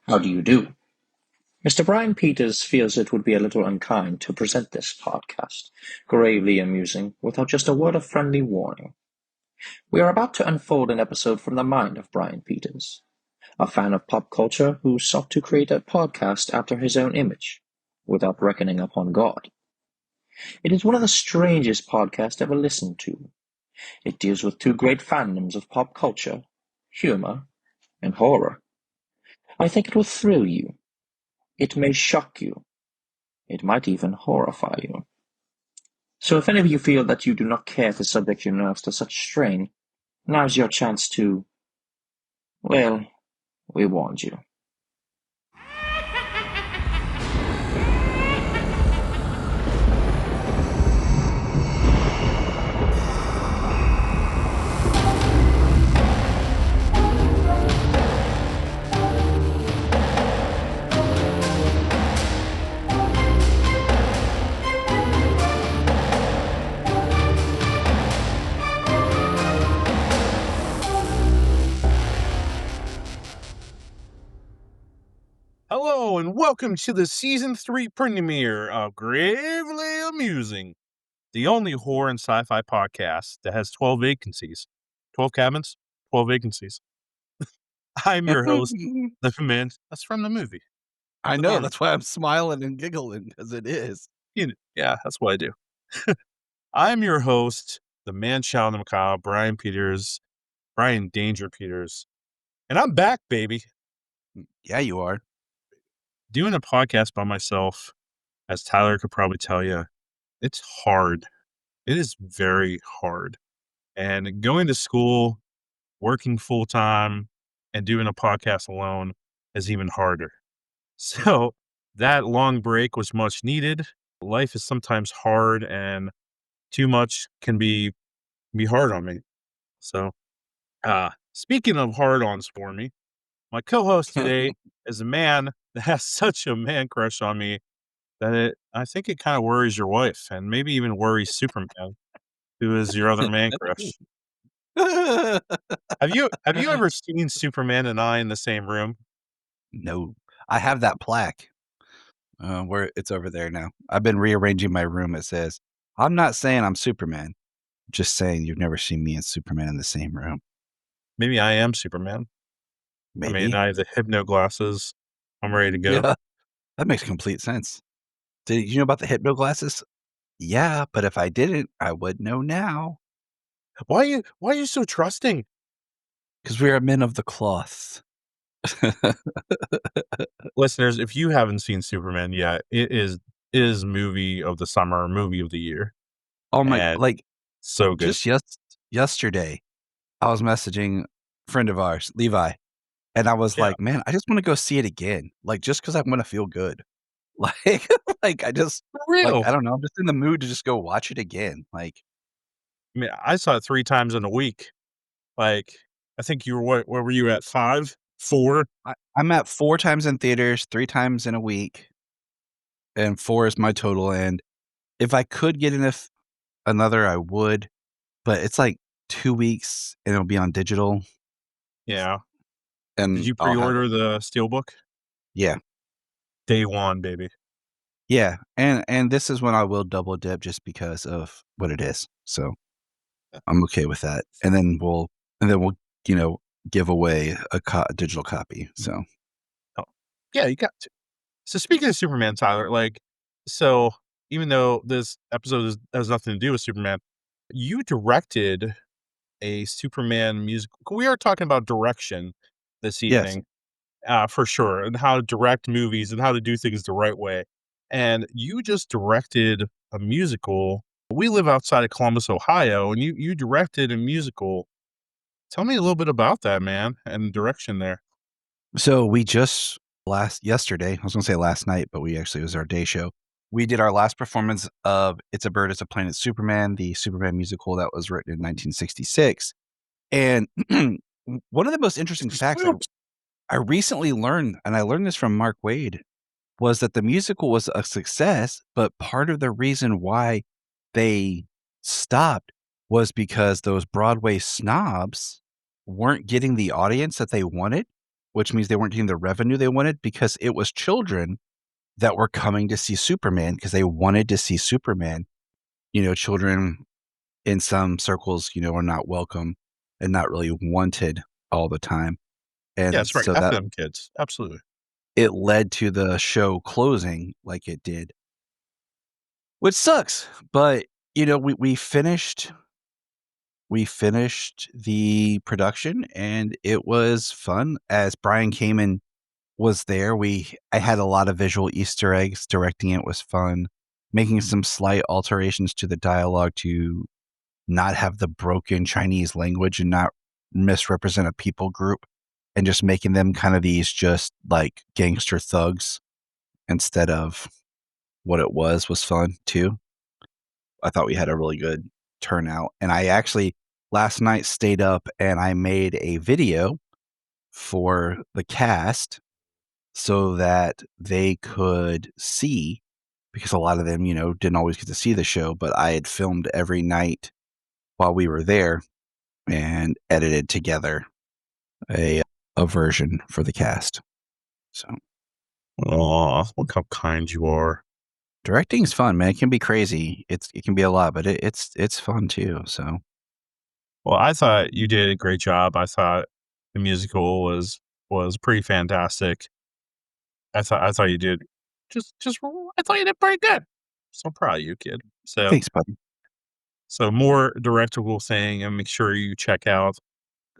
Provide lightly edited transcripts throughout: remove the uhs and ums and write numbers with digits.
How do you do? Mr. Brian Peters feels it would be a little unkind to present this podcast, gravely amusing, without just a word of friendly warning. We are about to unfold an episode from the mind of Brian Peters, a fan of pop culture who sought to create a podcast after his own image, without reckoning upon God. It is one of the strangest podcasts ever listened to. It deals with two great fandoms of pop culture, humor, and horror. I think it will thrill you. It may shock you. It might even horrify you. So if any of you feel that you do not care to subject your nerves to such strain, now's your chance to, well, we warned you. Hello and welcome to the Season 3 premiere of Gravely Amusing, the only horror and sci-fi podcast that has 12 vacancies. 12 cabins, 12 vacancies. I'm your host, the man. That's from the movie. I know, that's why I'm smiling and giggling, because it is. Yeah, that's what I do. I'm your host, the man-child of the macabre, Brian Peters, Brian Danger Peters. And I'm back, baby. Yeah, you are. Doing a podcast by myself, as Tyler could probably tell you, it's hard. It is very hard. And going to school, working full time, and doing a podcast alone is even harder. So that long break was much needed. Life is sometimes hard, and too much can be hard on me. So, speaking of hard-ons for me, my co-host today is a man that has such a man crush on me that I think it kind of worries your wife, and maybe even worries Superman, who is your other man crush. Have you ever seen Superman and I in the same room? No, I have that plaque. Where it's over there now. I've been rearranging my room. It says, "I'm not saying I'm Superman. Just saying you've never seen me and Superman in the same room." Maybe I am Superman. Maybe. I mean, I have the hypno glasses. I'm ready to go. Yeah, that makes complete sense. Did you know about the hypno glasses? Yeah, but if I didn't, I would know now. Why are you so trusting? Because we are men of the cloth. Listeners, if you haven't seen Superman yet, it is movie of the summer, movie of the year. Oh my, And like, so good. just yesterday, I was messaging a friend of ours, Levi, and I was like, man, I just want to go see it again. Like, just because I want to feel good. Like, I just, For real. like, I don't know. I'm just in the mood to just go watch it again. Like, I mean, I saw it 3 times in a week. Like, I think you were, where were you at? 5? 4? I'm at 4 times in theaters, 3 times in a week, and 4 is my total. And if I could get in another, I would, but it's like 2 weeks and it'll be on digital. Yeah. And did you pre-order the Steelbook? Yeah. Day 1, baby. Yeah, and this is when I will double dip just because of what it is. So I'm okay with that. And then we'll give away a digital copy. So yeah, you got to. So speaking of Superman, Tyler, so even though this episode has nothing to do with Superman, you directed a Superman musical. We are talking about direction this evening, for sure, and how to direct movies and how to do things the right way. And you just directed a musical. We live outside of Columbus, Ohio, and you directed a musical. Tell me a little bit about that, man, and the direction there. So we just yesterday, I was going to say last night, but it was our day show. We did our last performance of It's a Bird, It's a Planet, Superman, the Superman musical that was written in 1966. And one of the most interesting facts I recently learned, and I learned this from Mark Wade, was that the musical was a success, but part of the reason why they stopped was because those Broadway snobs weren't getting the audience that they wanted which means they weren't getting the revenue they wanted because it was children that were coming to see Superman because they wanted to see Superman. Children in some circles, are not welcome and not really wanted all the time. Yeah, And that's right. so F that them kids. Absolutely. it led to the show closing like it did, which sucks. But, we finished the production and it was fun. As Brian Kamen was there, I had a lot of visual Easter eggs. Directing it was fun. Making some slight alterations to the dialogue to not have the broken Chinese language and not misrepresent a people group, and just making them kind of these just like gangster thugs instead of what it was fun too. I thought we had a really good turnout. And I actually last night stayed up and I made a video for the cast so that they could see, because a lot of them, didn't always get to see the show, but I had filmed every night while we were there and edited together a version for the cast. So Oh, look how kind you are. directing is fun, man. It can be crazy. It can be a lot, but it's fun too. So Well, I thought you did a great job. I thought the musical was pretty fantastic. I thought you did I thought you did pretty good. So proud of you, kid. thanks, buddy. So more directable thing, and make sure you check out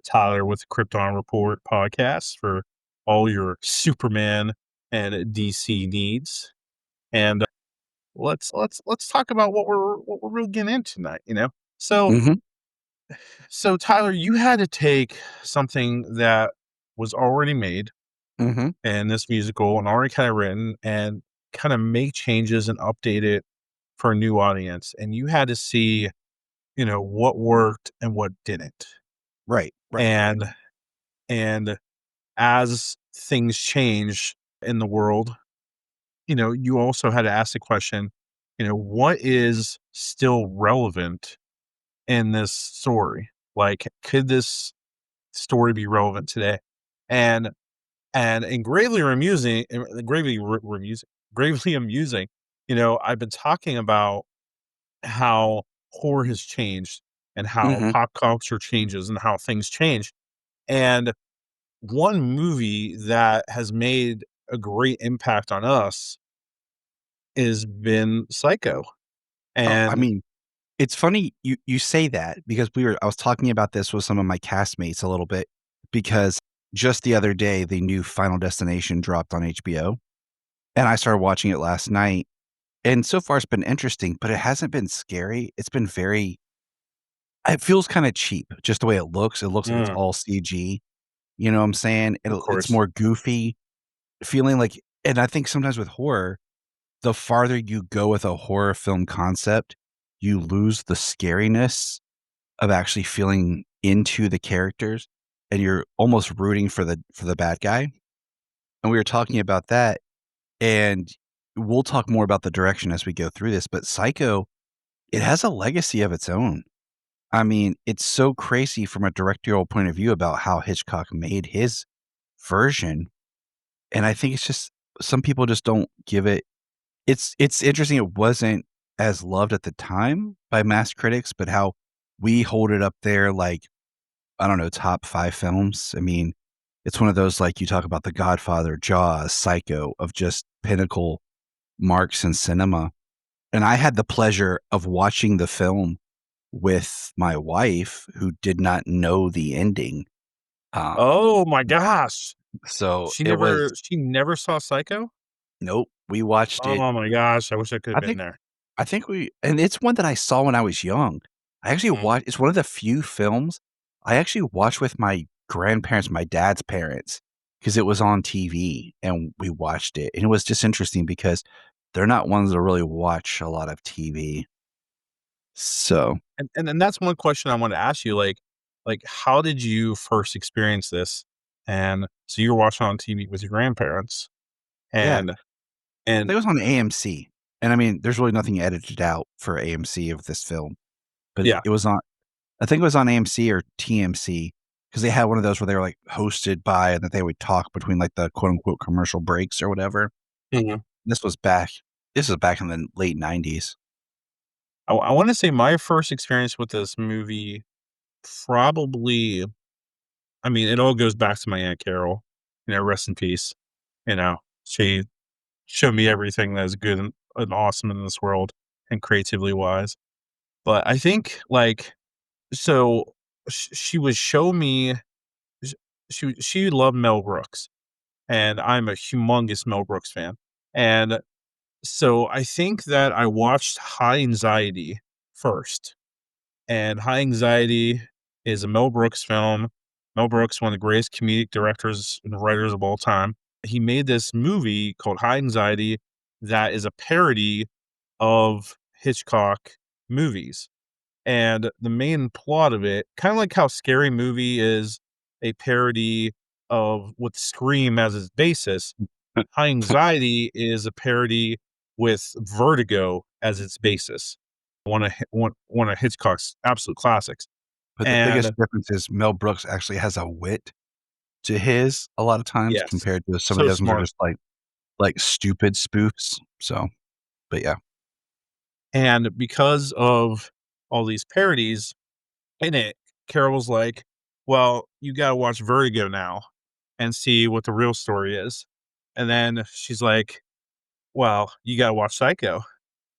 Tyler with the Krypton Report podcast for all your Superman and DC needs. And let's talk about what we're really getting into tonight. So Mm-hmm. so Tyler, you had to take something that was already made Mm-hmm. in this musical and already kind of written and kind of make changes and update it for a new audience, and you had to see what worked and what didn't. Right. And as things change in the world, you also had to ask the question, what is still relevant in this story? Like, could this story be relevant today? And gravely amusing, I've been talking about how horror has changed and how Mm-hmm. pop culture changes and how things change. And one movie that has made a great impact on us has been Psycho. I And mean, it's funny you say that because I was talking about this with some of my castmates a little bit because just the other day the new Final Destination dropped on HBO and I started watching it last night, and so far it's been interesting, but it hasn't been scary. It feels kind of cheap just the way it looks. It looks like it's all CG. You know what I'm saying? of It's course, more goofy feeling like, and I think sometimes with horror, the farther you go with a horror film concept, you lose the scariness of actually feeling into the characters and you're almost rooting for the bad guy. And we were talking about that, and we'll talk more about the direction as we go through this, but Psycho, it has a legacy of its own. I mean, it's so crazy from a directorial point of view about how Hitchcock made his version, and I think it's just some people just don't give it. It's interesting it wasn't as loved at the time by mass critics, but how we hold it up there like, I don't know, top 5 films. I mean, it's one of those, like, you talk about The Godfather, Jaws, Psycho, of just pinnacle marks in cinema, and I had the pleasure of watching the film with my wife, who did not know the ending. Um, oh my gosh, so she it was never saw Psycho. nope, we watched it. Oh my gosh, I wish I could have I been think there. I think and it's one that I saw when I was young. I actually Mm. watched it's one of the few films I actually watched with my grandparents, my dad's parents, because it was on TV and we watched it. And it was just interesting because they're not ones that really watch a lot of TV. So, And that's one question I want to ask you, like how did you first experience this? And so you were watching on TV with your grandparents, yeah, and I think and it was on AMC. And I mean, there's really nothing edited out for AMC of this film, but yeah, it was on, I think it was on AMC or TMC. because they had one of those where they were like hosted by, and that they would talk between like the quote unquote commercial breaks or whatever. Mhm. This was back in the late 90s. I want to say my first experience with this movie probably, I mean, it all goes back to my Aunt Carol, rest in peace. She showed me everything that is good and awesome in this world and creatively wise. But I think like, so she would show me, sh- she loved Mel Brooks, and I'm a humongous Mel Brooks fan. And so I think that I watched High Anxiety first. And High Anxiety is a Mel Brooks film. Mel Brooks, one of the greatest comedic directors and writers of all time. He made this movie called High Anxiety that is a parody of Hitchcock movies. And the main plot of it, kind of like how Scary Movie is a parody of with Scream as its basis, High Anxiety is a parody with Vertigo as its basis. One of Hitchcock's absolute classics. But the biggest And difference is Mel Brooks actually has a wit to his a lot of times yes, compared to some of so the others are smart. just like stupid spoofs. So, but yeah. And because of all these parodies in it, Carol was like, well, you got to watch Vertigo now and see what the real story is. And then she's like, well, you got to watch Psycho.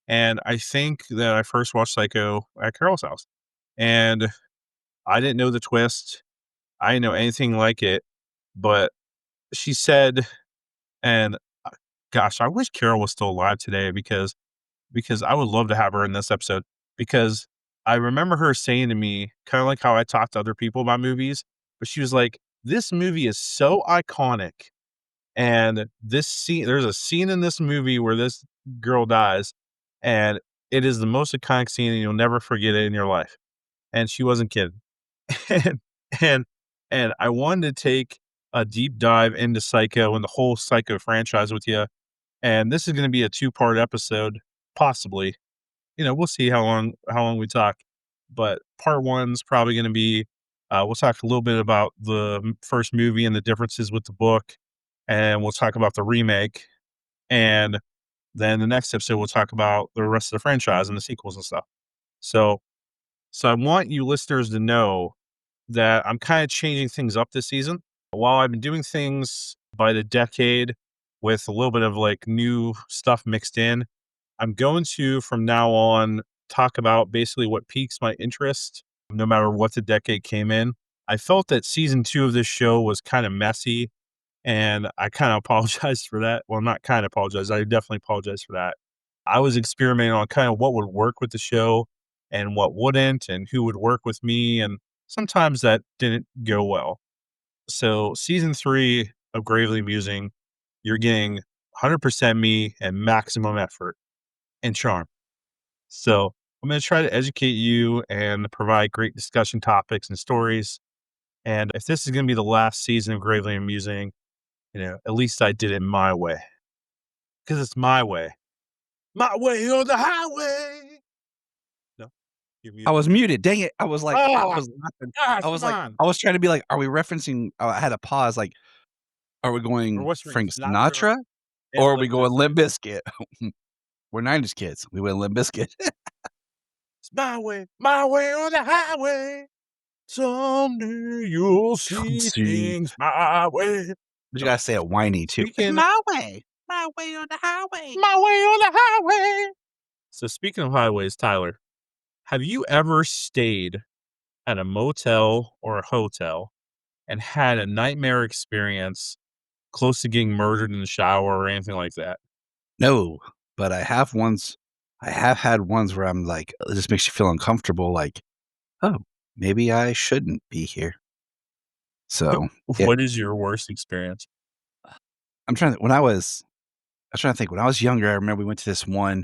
And I think that I first watched Psycho at Carol's house. And I didn't know the twist. I didn't know anything like it. But she said, and gosh, I wish Carol was still alive today because I would love to have her in this episode, because I remember her saying to me, kind of like how I talk to other people about movies, but she was like, this movie is so iconic. And this scene, there's a scene in this movie where this girl dies, and it is the most iconic scene, and you'll never forget it in your life. And she wasn't kidding. and and and I wanted to take a deep dive into Psycho and the whole Psycho franchise with you. And this is going to be a 2-part episode, possibly. We'll see how long we talk. But part one's probably going to be, we'll talk a little bit about the first movie and the differences with the book, and we'll talk about the remake. And then the next episode, we'll talk about the rest of the franchise and the sequels and stuff. So, so I want you listeners to know that I'm kind of changing things up this season. While I've been doing things by the decade with a little bit of like new stuff mixed in, I'm going to, from now on, talk about basically what piques my interest, no matter what the decade came in. I felt that season 2 of this show was kind of messy, and I kind of apologize for that. Well, not kind of apologize. I definitely apologize for that. I was experimenting on kind of what would work with the show and what wouldn't, and who would work with me. And sometimes that didn't go well. So, season 3 of Gravely Musing, you're getting 100% me and maximum effort and charm. So I'm going to try to educate you and provide great discussion topics and stories. And if this is going to be the last season of Gravely Amusing, at least I did it my way, because it's my way on the highway. No, you're I muted. was muted. Dang it. I was like, I Oh, was laughing. gosh, I was come like, on. I was trying to be like, are we referencing? I had a pause. Like, are we We're going whispering Frank Sinatra Sinatra and or are we Limp going Bizkit. Limp Bizkit? We're 90s kids. We went Limp Bizkit. It's my way on the highway. Someday you'll see See, things my way. but you gotta say it whiny too. It's Speaking my way on the highway. my way on the highway. So speaking of highways, Tyler, have you ever stayed at a motel or a hotel and had a nightmare experience close to getting murdered in the shower or anything like that? No, but I have ones. I have had ones where I'm like, it just makes you feel uncomfortable. Like, oh, maybe I shouldn't be here. So yeah, What is your worst experience? I'm trying to. I was trying to think. When I was younger, I remember we went to this one,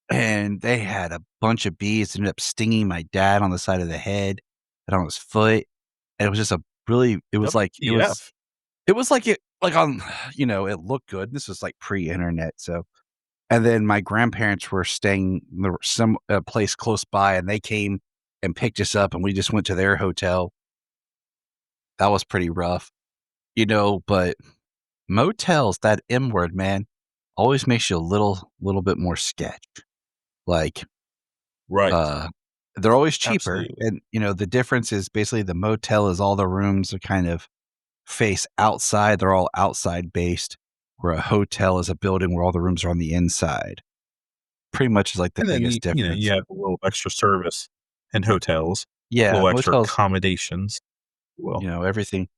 and they had a bunch of bees that ended up stinging my dad on the side of the head and on his foot. And it was just a really. WTF? It was like it like on it looked good. This was like pre-internet, so. And then my grandparents were staying there was some a place close by, and they came and picked us up, and we just went to their hotel. that was pretty rough, but motels, that M word, man, always makes you a little bit more sketch. Like, Right. they're always cheaper. Absolutely. And, the difference is basically the motel is all the rooms are kind of face outside. They're all outside based, where a hotel is a building where all the rooms are on the inside. Pretty much is like the And then biggest difference. you have a little extra service in hotels, a Yeah, little extra motels, accommodations. Well, everything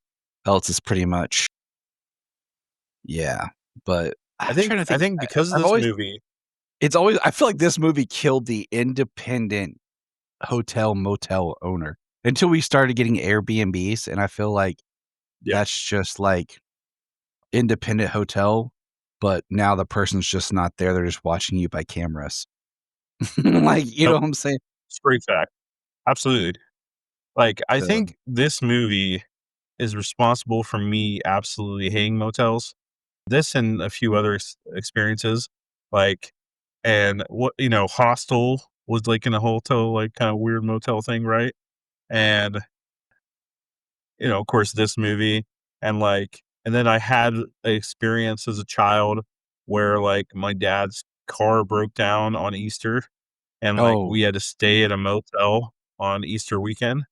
else is pretty much, yeah. But I I'm think trying to I think. think because of I've this always, movie, I feel like this movie killed the independent hotel motel owner until we started getting Airbnbs. And I feel like yeah, that's just like independent hotel, but now the person's just not there. They're just watching you by cameras. Like, you know nope, what I'm saying? straight fact, absolutely. Like, I So, think this movie is responsible for me absolutely hating motels. This and a few other experiences, like, and what Hostel was like in a hotel, like kind of weird motel thing, right? And of course, this movie, and then I had an experience as a child where like my dad's car broke down on Easter, and like oh, we had to stay at a motel on Easter weekend.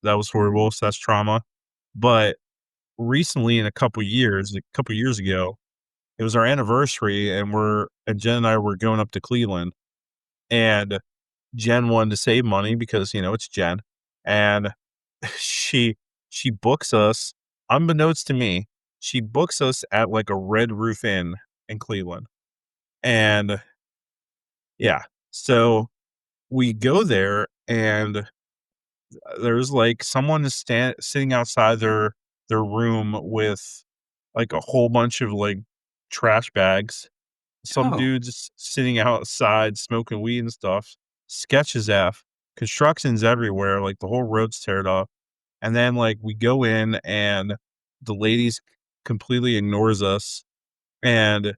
That was horrible. So that's trauma. But recently, in a couple years ago, it was our anniversary, and Jen and I were going up to Cleveland, and Jen wanted to save money because it's Jen, and she she books us, unbeknownst to me, she books us at like a Red Roof Inn in Cleveland, and yeah, so we go there, and there's like someone is sitting outside their room with like a whole bunch of like trash bags. Some oh, dudes sitting outside smoking weed and stuff. Sketches F. Construction's everywhere. Like the whole road's teared up. And then like we go in and the ladies completely ignores us. And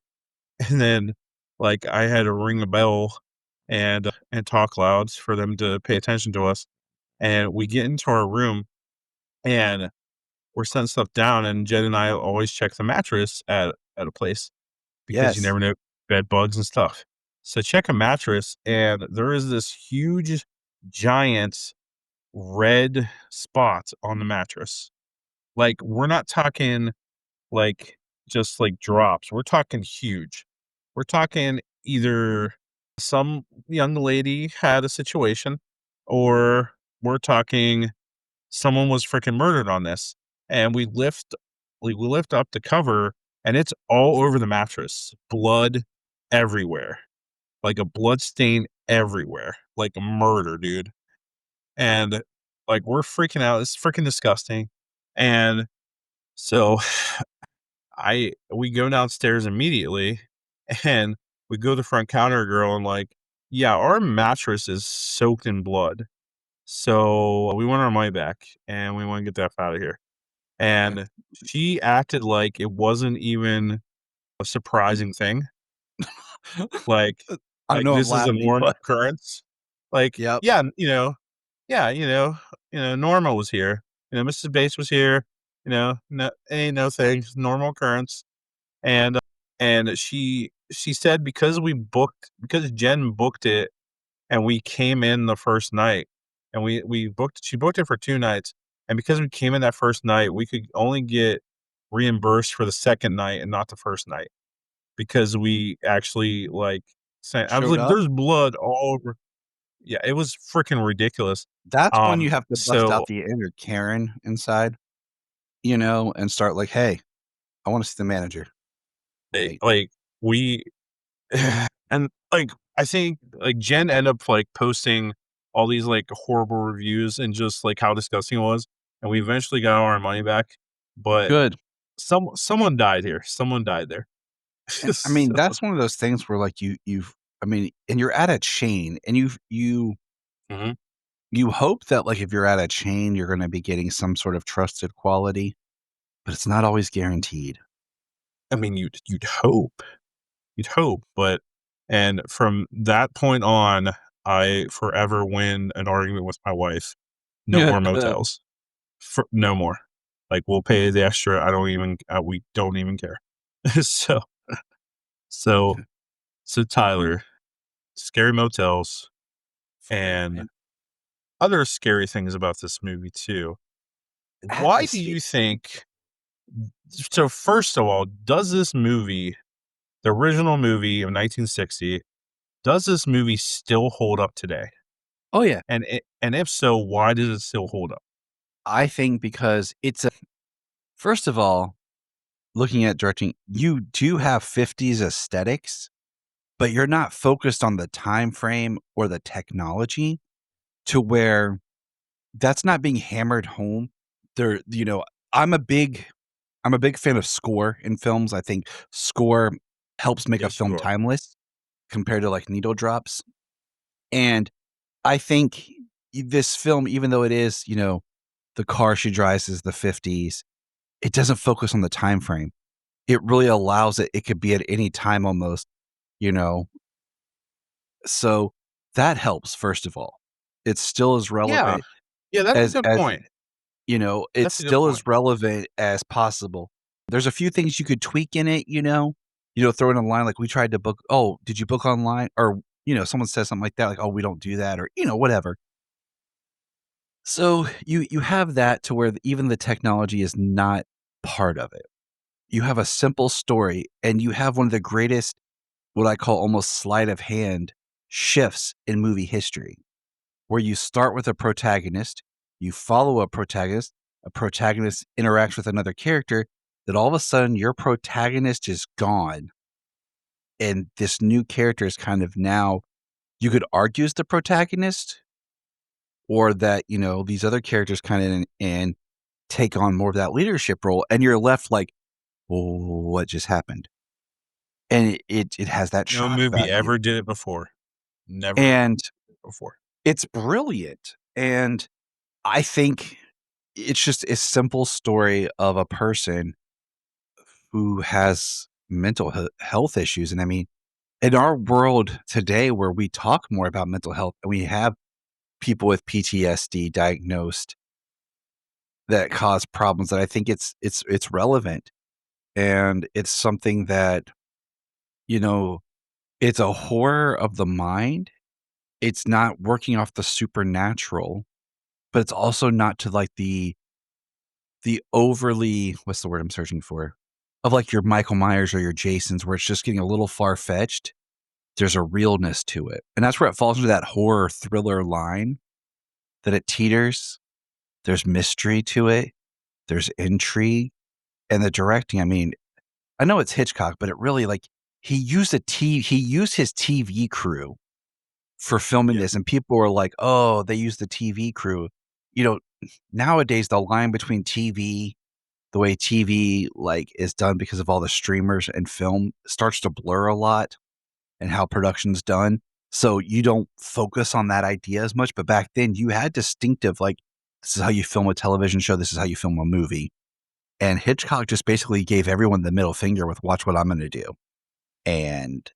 and then like I had to ring a bell and talk loud for them to pay attention to us. And we get into our room and we're setting stuff down, and Jen and I always check the mattress at a place because you yes. never know bed bugs and stuff. So check a mattress, and there is this huge, giant red spot on the mattress. Like we're not talking like just like drops. We're talking huge. We're talking either some young lady had a situation, or we're talking someone was freaking murdered on this. And we lift up the cover, and it's all over the mattress. Blood everywhere. Like a blood stain everywhere. Like a murder, dude. And like we're freaking out. It's freaking disgusting. And so we go downstairs immediately, and we go to the front counter girl and like, yeah, our mattress is soaked in blood. So we want our money back, and we want to get the F out of here. And she acted like it wasn't even a surprising thing. Like I know I'm this is a laughing, normal but occurrence. Like, yep. yeah, yeah, Norma was here. Mrs. Bates was here. No, ain't no thing. Normal occurrence. And she said because Jen booked it, and we came in the first night, and she booked it for 2 nights, and because we came in that first night, we could only get reimbursed for the second night and not the first night, because we actually, like, I was Showed like, up. "There's blood all over." Yeah, it was freaking ridiculous. That's when you have to bust So, out the inner Karen inside, and start like, "Hey, I wanna see the manager." Wait. like, we and, like, I think, like, Jen ended up, like, posting all these, like, horrible reviews and just, like, how disgusting it was, and we eventually got all our money back, but Good. someone died here. Someone died there. And, I mean, So that's one of those things where, like, and you're at a chain, and Mhm. you hope that, like, if you're at a chain, you're gonna be getting some sort of trusted quality, but it's not always guaranteed. I mean, you'd hope. You'd hope, but and from that point on, I forever win an argument with my wife. No Yeah, more good. motels. No more. Like, we'll pay the extra. We don't even care. so, so, Tyler, scary motels and other scary things about this movie too. Why do you think? So, first of all, does this movie, the original movie of 1960, does this movie still hold up today? Oh yeah. And if so, why does it still hold up? I think because first of all, looking at directing, you do have 50s aesthetics, but you're not focused on the time frame or the technology to where that's not being hammered home. I'm a big fan of score in films. I think score helps make a Yes, film you are. timeless compared to like needle drops. And I think this film, even though it is, the car she drives is the 50s, it doesn't focus on the time frame. It really allows it could be at any time almost, you know. So that helps, first of all. It still is Yeah, relevant that's a as good point. it's That's a good still as point. relevant as possible. There's a few things you could tweak in it, throw in a line like we tried to book. Oh, did you book online? Or, someone says something like that, like, oh, we don't do that, or, whatever. So you have that to where even the technology is not part of it. You have a simple story and you have one of the greatest, what I call almost sleight of hand shifts in movie history, where you start with a protagonist, you follow a protagonist interacts with another character, that all of a sudden your protagonist is gone. And this new character is kind of now, you could argue is the protagonist, or that, these other characters kind of and take on more of that leadership role. And you're left like, well, what just happened? And it has that No shock movie value. ever did it before. Never And did it before. it's brilliant. And I think it's just a simple story of a person who has mental health issues. And I mean, in our world today where we talk more about mental health and we have people with PTSD diagnosed that cause problems, that I think it's relevant. And it's something that, it's a horror of the mind. It's not working off the supernatural, but it's also not to like the overly, what's the word I'm searching for? Of like your Michael Myers or your Jasons, where it's just getting a little far fetched. There's a realness to it. And that's where it falls into that horror thriller line, that it teeters. There's mystery to it. There's intrigue. And the directing, I mean, I know it's Hitchcock, but it really like he used his TV crew for filming this, and people were like, "Oh, they used the TV crew." Nowadays the line between TV, the way TV like is done because of all the streamers and film, starts to blur a lot, and how production's done. So you don't focus on that idea as much. But back then you had distinctive, like, this is how you film a television show, this is how you film a movie. And Hitchcock just basically gave everyone the middle finger with watch what I'm going to do. And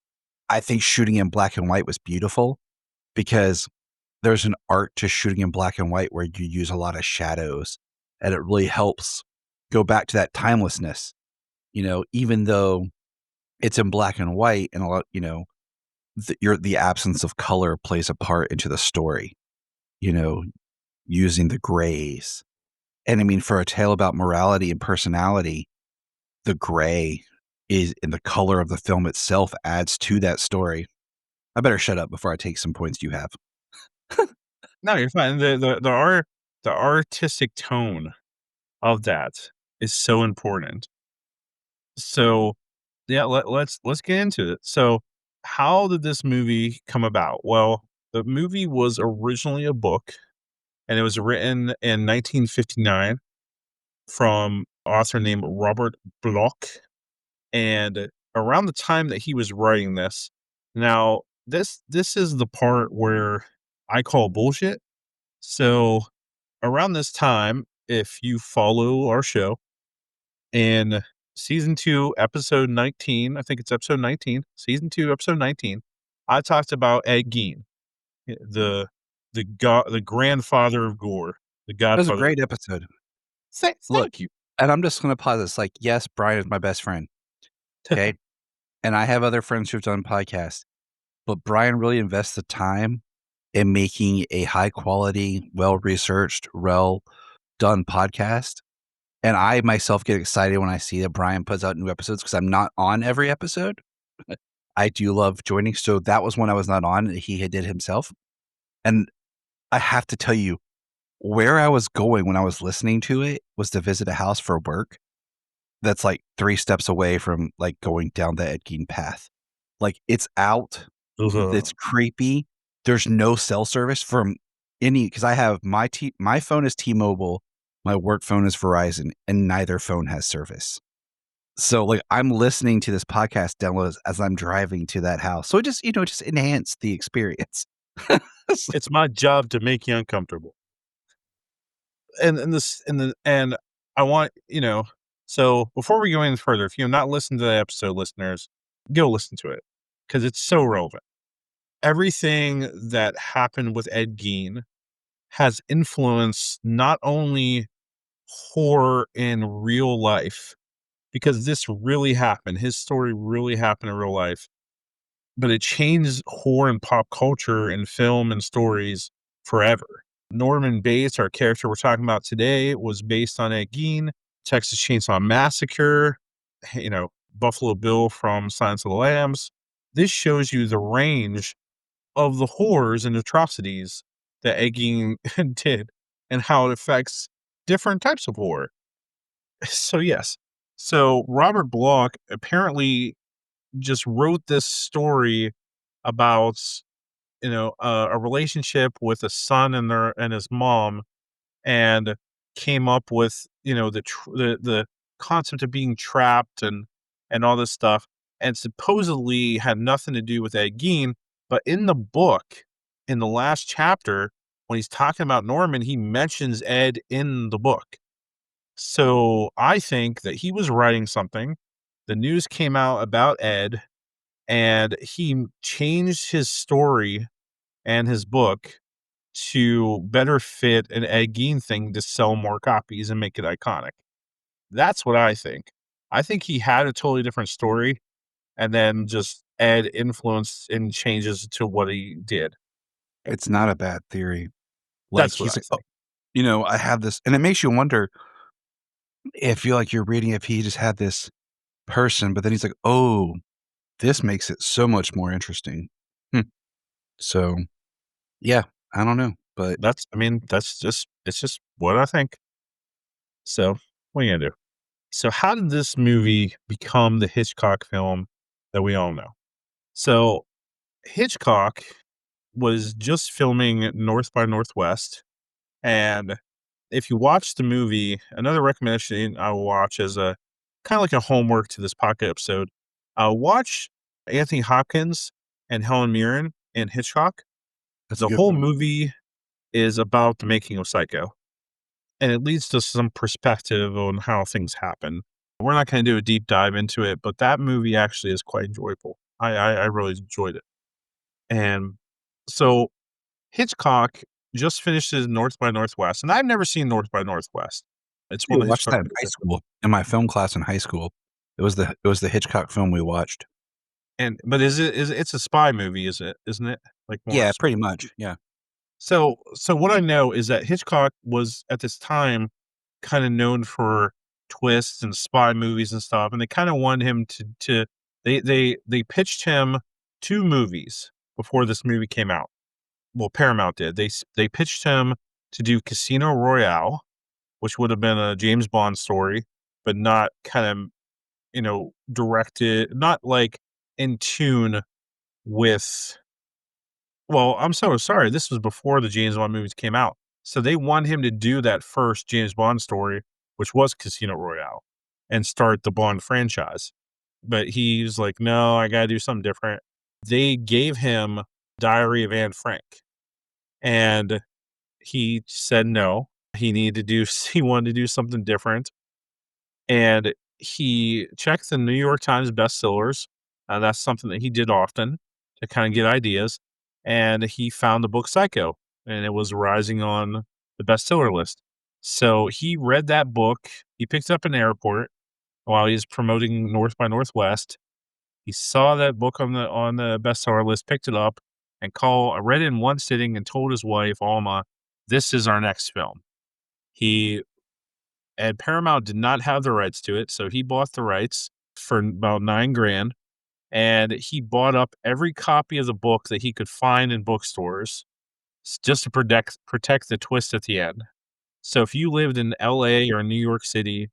I think shooting in black and white was beautiful, because there's an art to shooting in black and white where you use a lot of shadows, and it really helps go back to that timelessness, even though it's in black and white, and a lot, the absence of color plays a part into the story, using the grays. And I mean, for a tale about morality and personality, the gray is in the color of the film itself adds to that story. I better shut up before I take some points you have. No, you're fine. The artistic tone of that is so important. So, yeah, let's get into it. So, how did this movie come about? Well, the movie was originally a book, and it was written in 1959 from an author named Robert Bloch. And around the time that he was writing this, now this is the part where I call bullshit. So around this time, if you follow our show, in season 2, episode 19, I think it's episode 19, season 2, episode 19, I talked about Ed Gein, the grandfather of gore, the That was a godfather. great episode. Thank Look, you. And I'm just going to pause this. Like, yes, Bryan is my best friend. Okay. And I have other friends who've done podcasts, but Bryan really invests the time in making a high quality, well-researched, well-done podcast. And I myself get excited when I see that Bryan puts out new episodes because I'm not on every episode. I do love joining. So that was one I was not on. He had did himself. And I have to tell you, where I was going when I was listening to it was to visit a house for work that's like 3 steps away from like going down the Ed Gein path. Like it's out. It's creepy. There's no cell service from any, because I have my phone is T-Mobile, my work phone is Verizon, and neither phone has service. So like I'm listening to this podcast download as I'm driving to that house. So it just, just enhanced the experience. It's my job to make you uncomfortable. And I want, so before we go any further, if you have not listened to the episode, listeners, go listen to it because it's so relevant. Everything that happened with Ed Gein has influenced not only horror in real life, because this really happened. His story really happened in real life, but it changed horror and pop culture and film and stories forever. Norman Bates, our character we're talking about today, was based on Ed Gein, Texas Chainsaw Massacre, Buffalo Bill from Silence of the Lambs. This shows you the range of the horrors and atrocities that Ed Gein did and how it affects different types of horror. So, yes. So, Robert Bloch apparently just wrote this story about a relationship with a son and his mom, and came up with the concept of being trapped and all this stuff, and supposedly had nothing to do with Ed Gein. But in the book, in the last chapter, when he's talking about Norman, he mentions Ed in the book. So I think that he was writing something. The news came out about Ed, and he changed his story and his book to better fit an Ed Gein thing to sell more copies and make it iconic. That's what I think. I think he had a totally different story, and then just Ed influenced and changes to what he did. It's not a bad theory. Like That's what he's I like, think. I have this, and it makes you wonder if you're like you're reading if he just had this person, but then he's like, oh, this makes it so much more interesting. So, yeah, I don't know, but It's just what I think. So, what are you gonna do? So, how did this movie become the Hitchcock film that we all know? So, Hitchcock was just filming North by Northwest, and if you watch the movie, another recommendation I will watch as a kind of like a homework to this podcast episode, watch Anthony Hopkins and Helen Mirren in Hitchcock. that's a The good whole one. movie is about the making of Psycho, and it leads to some perspective on how things happen. We're not going to do a deep dive into it, but that movie actually is quite enjoyable. I really enjoyed it. And so Hitchcock just finished his North by Northwest, and I've never seen North by Northwest. It's We one of watched Hitchcock that in high school. In my film class in high school, it was the Hitchcock film we watched. but it's a spy movie, isn't it? Like more Yeah, pretty much. Yeah. So what I know is that Hitchcock was at this time kind of known for twists and spy movies and stuff, and they kind of wanted him to they pitched him 2 movies before this movie came out. Well, Paramount did. They pitched him to do Casino Royale, which would have been a James Bond story, but not kind of, directed, not like in tune with. Well, I'm so sorry. This was before the James Bond movies came out. So they want him to do that first James Bond story, which was Casino Royale, and start the Bond franchise. But he's like, no, I got to do something different. They gave him Diary of Anne Frank, and he said no. He wanted to do something different. And he checked the New York Times bestsellers. That's something that he did often to kind of get ideas. And he found the book Psycho, and it was rising on the bestseller list. So he read that book. He He picked up an airport while he was promoting North by Northwest. He saw that book on the bestseller list, picked it up, and read it in one sitting and told his wife, Alma, this is our next film. And Paramount did not have the rights to it, so he bought the rights for about $9,000, and he bought up every copy of the book that he could find in bookstores just to protect the twist at the end. So if you lived in LA or New York City,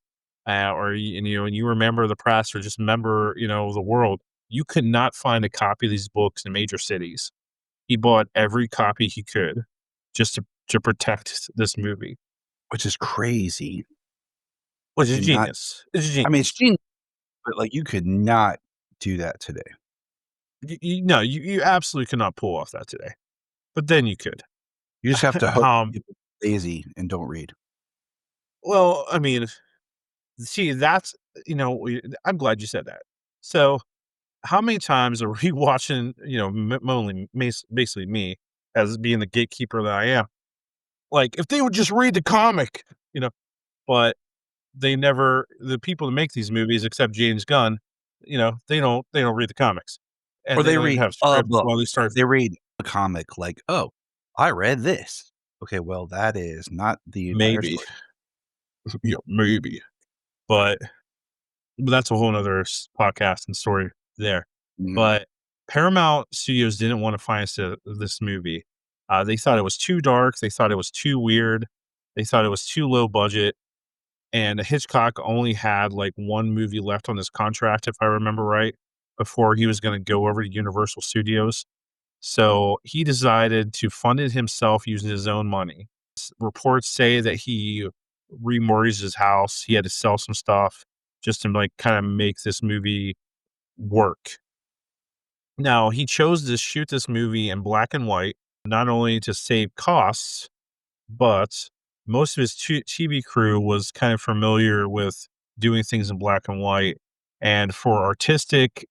or and you remember the press or just remember the world, you could not find a copy of these books in major cities. He bought every copy he could just to protect this movie, which is crazy. Which is genius. It's genius. I mean, it's genius, but like you could not do that today. No, you absolutely cannot pull off that today. But then you could. You just have to hope you're lazy and don't read. Well, I mean, see, that's I'm glad you said that. So, how many times are we watching? Basically me as being the gatekeeper that I am. Like, if they would just read the comic, but they never. The people that make these movies, except James Gunn, they don't read the comics, and or they don't read even have scripts while they start. They read a comic like, oh, I read this. Okay, well, that is not the entire story. Yeah, maybe, but that's a whole nother podcast and story there. Mm-hmm. But Paramount Studios didn't want to finance this movie. They thought it was too dark. They thought it was too weird. They thought it was too low budget. And Hitchcock only had like one movie left on his contract, if I remember right, before he was going to go over to Universal Studios. So he decided to fund it himself using his own money. Reports say that he remortgaged his house. He had to sell some stuff just to like kind of make this movie work. Now, he chose to shoot this movie in black and white, not only to save costs, but most of his TV crew was kind of familiar with doing things in black and white. And for artistic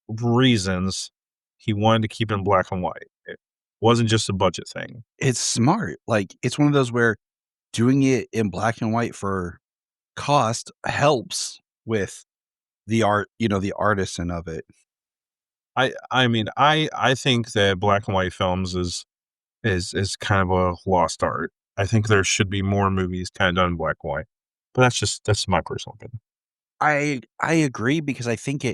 reasons, he wanted to keep it in black and white. It wasn't just a budget thing. It's smart. Like, it's one of those where doing it in black and white for cost helps with the art, the artisan of it. I mean, I think that black and white films is kind of a lost art. I think there should be more movies kind of done in black and white, but that's my personal opinion. I agree because I think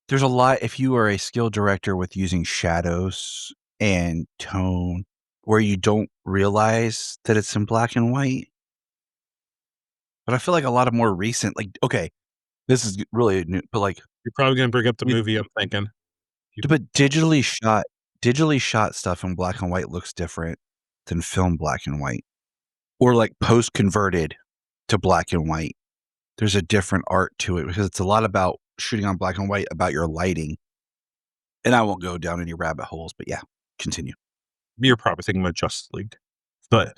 there's a lot, if you are a skilled director with using shadows and tone where you don't realize that it's in black and white. But I feel like a lot of more recent, like, okay, this is really new, but like you're probably going to bring up the movie I'm thinking. But digitally shot stuff in black and white looks different than film black and white, or like post converted to black and white. There's a different art to it because it's a lot about shooting on black and white, about your lighting. And I won't go down any rabbit holes, but yeah, continue. You're probably thinking about Justice League, but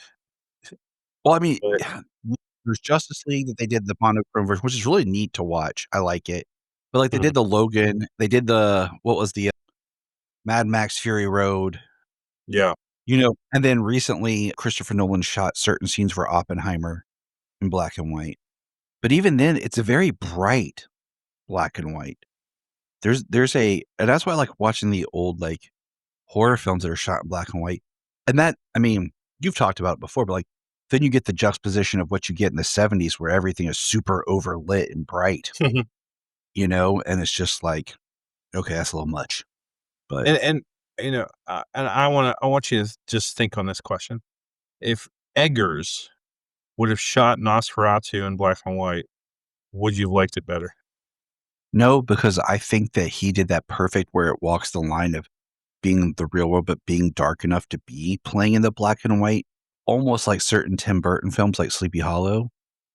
well, I mean, yeah, there's Justice League that they did the monochrome version, which is really neat to watch. I like it, but like they did the Logan, they did what was the Mad Max Fury Road. Yeah. And then recently Christopher Nolan shot certain scenes for Oppenheimer in black and white. But even then, it's a very bright black and white. And that's why I like watching the old like horror films that are shot in black and white. And that, I mean, you've talked about it before, but like then you get the juxtaposition of what you get in the 70s where everything is super overlit and bright. And it's just like, okay, that's a little much. But and I want you to just think on this question. If Eggers would have shot Nosferatu in black and white, would you have liked it better? No, because I think that he did that perfect where it walks the line of being the real world, but being dark enough to be playing in the black and white, almost like certain Tim Burton films like Sleepy Hollow,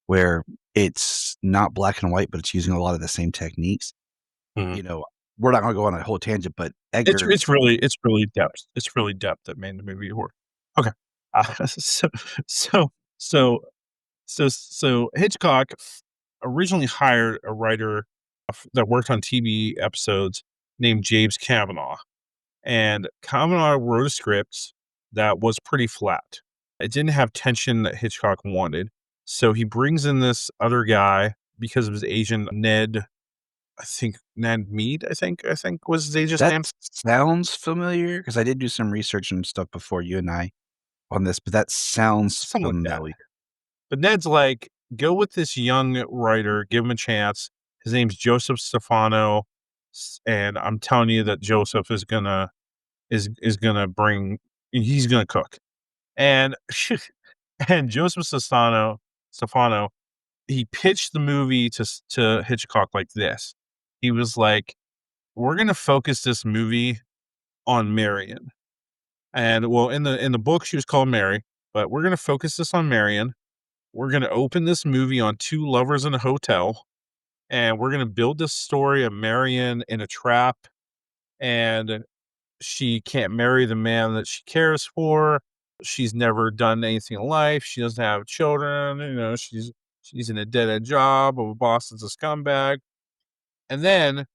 where it's not black and white, but it's using a lot of the same techniques. We're not going to go on a whole tangent, but Eggers, it's really depth. It's really depth that made the movie work. Okay. So Hitchcock originally hired a writer that worked on TV episodes named James Cavanaugh. And Cavanaugh wrote a script that was pretty flat. It didn't have tension that Hitchcock wanted. So he brings in this other guy because of his agent, Ned. I think Ned Mead. I think was his agent's That name. sounds familiar because I did do some research and stuff before you and I on this, but that sounds Something like that. familiar. But Ned's like, go with this young writer, give him a chance. His name's Joseph Stefano, and I'm telling you that Joseph is gonna bring. He's gonna cook, and and Joseph Stefano, he pitched the movie to Hitchcock like this. He was like, "We're gonna focus this movie on Marion, and well, in the book she was called Mary, but we're gonna focus this on Marion. We're going to open this movie on two lovers in a hotel, and we're going to build this story of Marion in a trap, and she can't marry the man that she cares for. She's never done anything in life. She doesn't have children. She's in a dead-end job of a boss that's a scumbag. And then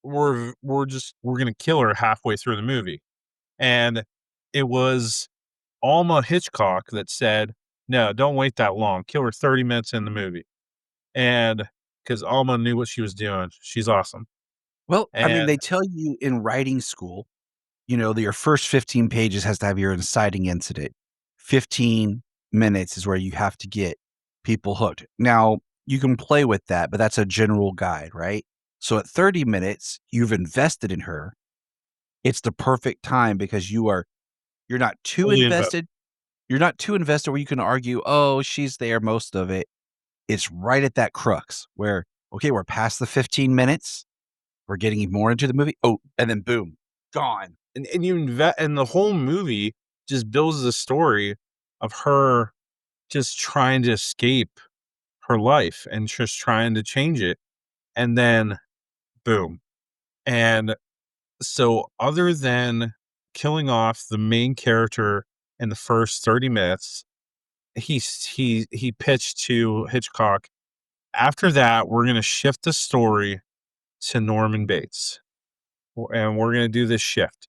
we're going to kill her halfway through the movie." And it was Alma Hitchcock that said, "No, don't wait that long. Kill her 30 minutes in the movie." And because Alma knew what she was doing. She's awesome. Well, I mean, And they tell you in writing school, that your first 15 pages has to have your inciting incident. 15 minutes is where you have to get people hooked. Now, you can play with that, but that's a general guide, right? So at 30 minutes, you've invested in her. It's the perfect time because you're not too fully invested. You're not too invested where you can argue, oh, she's there most of it. It's right at that crux where, okay, we're past the 15 minutes. We're getting more into the movie. Oh, and then boom, gone. and you invest, and the whole movie just builds the story of her just trying to escape her life and just trying to change it. And then boom. And so other than killing off the main character in the first 30 minutes, he pitched to Hitchcock, after that, we're going to shift the story to Norman Bates, and we're going to do this shift.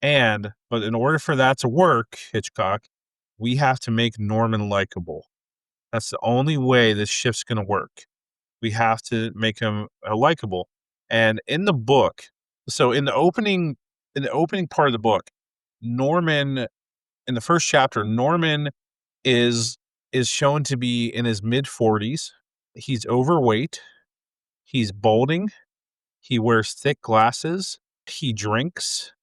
But in order for that to work, Hitchcock, we have to make Norman likable. That's the only way this shift's going to work. We have to make him likable. And in the book, so in the opening part of the book, Norman, in the first chapter, Norman is shown to be in his mid 40s. He's overweight. He's balding. He wears thick glasses. He drinks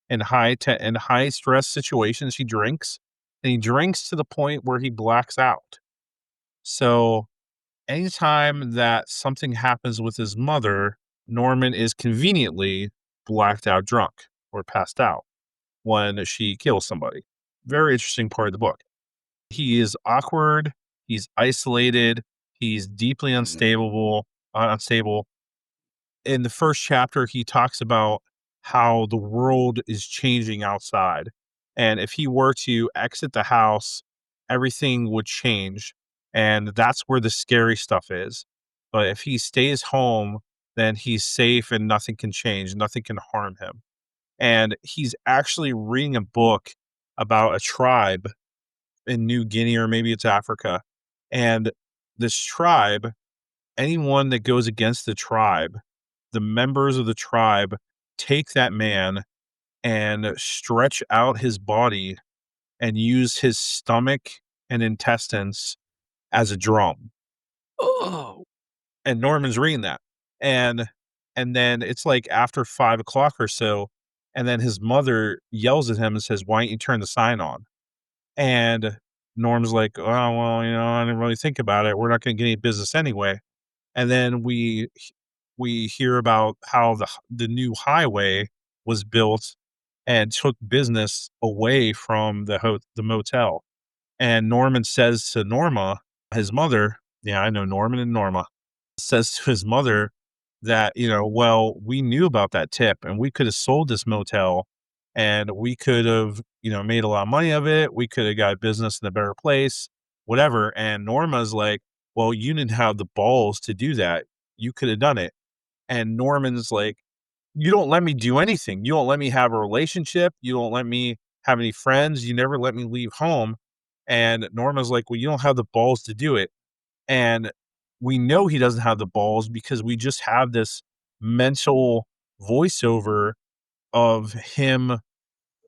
in high stress situations. He drinks, and he drinks to the point where he blacks out. So anytime that something happens with his mother, Norman is conveniently blacked out drunk or passed out when she kills somebody. Very interesting part of the book. He is awkward. He's isolated. He's deeply unstable. In the first chapter, he talks about how the world is changing outside. And if he were to exit the house, everything would change. And that's where the scary stuff is. But if he stays home, then he's safe and nothing can change. Nothing can harm him. And he's actually reading a book about a tribe in New Guinea, or maybe it's Africa. And this tribe, anyone that goes against the tribe, the members of the tribe take that man and stretch out his body and use his stomach and intestines as a drum. Oh, And Norman's reading that. And then it's like after 5 o'clock or so, and then his mother yells at him and says, "Why don't you turn the sign on?" And Norm's like, "Oh, well, I didn't really think about it. We're not going to get any business anyway." And then we hear about how the new highway was built and took business away from the motel. And Norman says to Norma, his mother, yeah, I know Norman and Norma, says to his mother that, well, we knew about that tip and we could have sold this motel and we could have, made a lot of money of it. We could have got business in a better place, whatever. And Norma's like, well, you didn't have the balls to do that. You could have done it. And Norman's like, you don't let me do anything. You don't let me have a relationship. You don't let me have any friends. You never let me leave home. And Norma's like, well, you don't have the balls to do it. And we know he doesn't have the balls because we just have this mental voiceover of him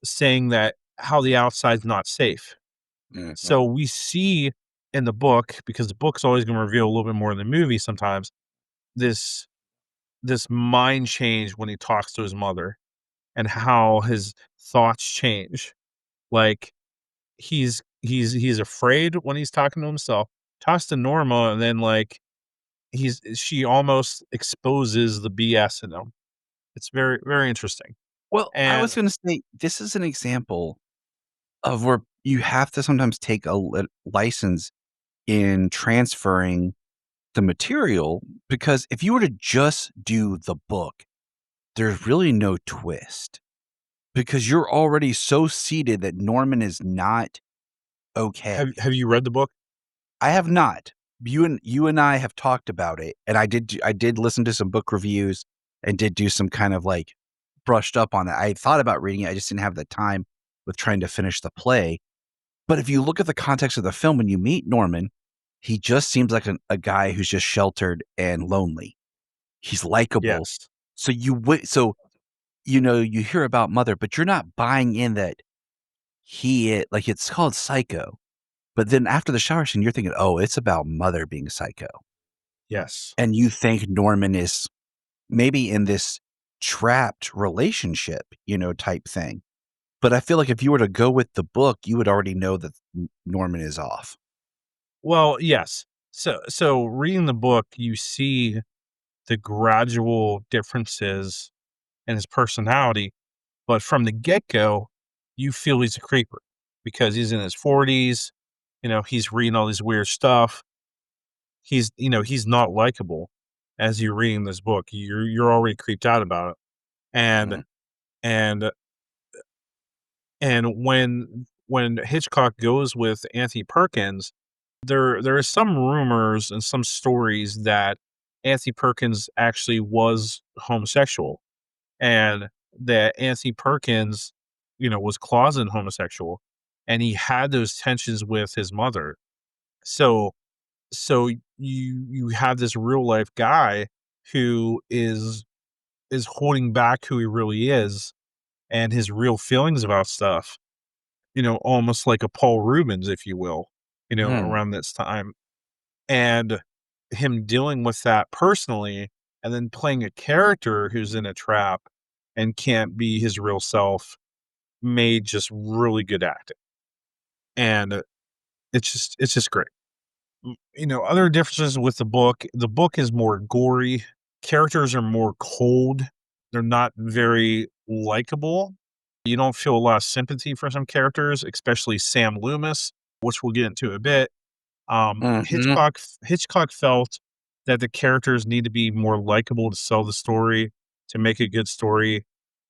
saying that how the outside's not safe. So we see in the book, because the book's always going to reveal a little bit more in the movie sometimes, this mind change when he talks to his mother and how his thoughts change. Like he's afraid when he's talking to himself, talks to Norma, and then like she almost exposes the BS in him. It's very, very interesting. Well, I And was going to say this is an example of where you have to sometimes take a license in transferring the material, because if you were to just do the book, there's really no twist because you're already so seated that Norman is not okay. have you read the book? I have not. You and I have talked about it, and I did listen to some book reviews and did do some kind of like brushed up on it. I thought about reading it, I just didn't have the time with trying to finish the play. But if you look at the context of the film, when you meet Norman, he just seems like a guy who's just sheltered and lonely. He's likable. Yes. So you hear about Mother, but you're not buying in that like it's called Psycho. But then after the shower scene, you're thinking, oh, it's about Mother being psycho. Yes. And you think Norman is maybe in this trapped relationship, type thing. But I feel like if you were to go with the book, you would already know that Norman is off. Well, yes. So reading the book, you see the gradual differences in his personality, but from the get-go, you feel he's a creeper because he's in his 40s, he's reading all this weird stuff. He's not likable as you're reading this book. You're already creeped out about it. And Mhm. and and when Hitchcock goes with Anthony Perkins, there is some rumors and some stories that Anthony Perkins actually was homosexual, and that Anthony Perkins, was closeted homosexual, and he had those tensions with his mother. So you have this real life guy who is holding back who he really is and his real feelings about stuff, almost like a Paul Rubens, if you will, Mm. around this time. And him dealing with that personally and then playing a character who's in a trap and can't be his real self made just really good acting. And it's just great. Other differences with the book is more gory. Characters are more cold. They're not very likable. You don't feel a lot of sympathy for some characters, especially Sam Loomis, which we'll get into a bit. Mhm. Hitchcock felt that the characters need to be more likable to sell the story, to make a good story.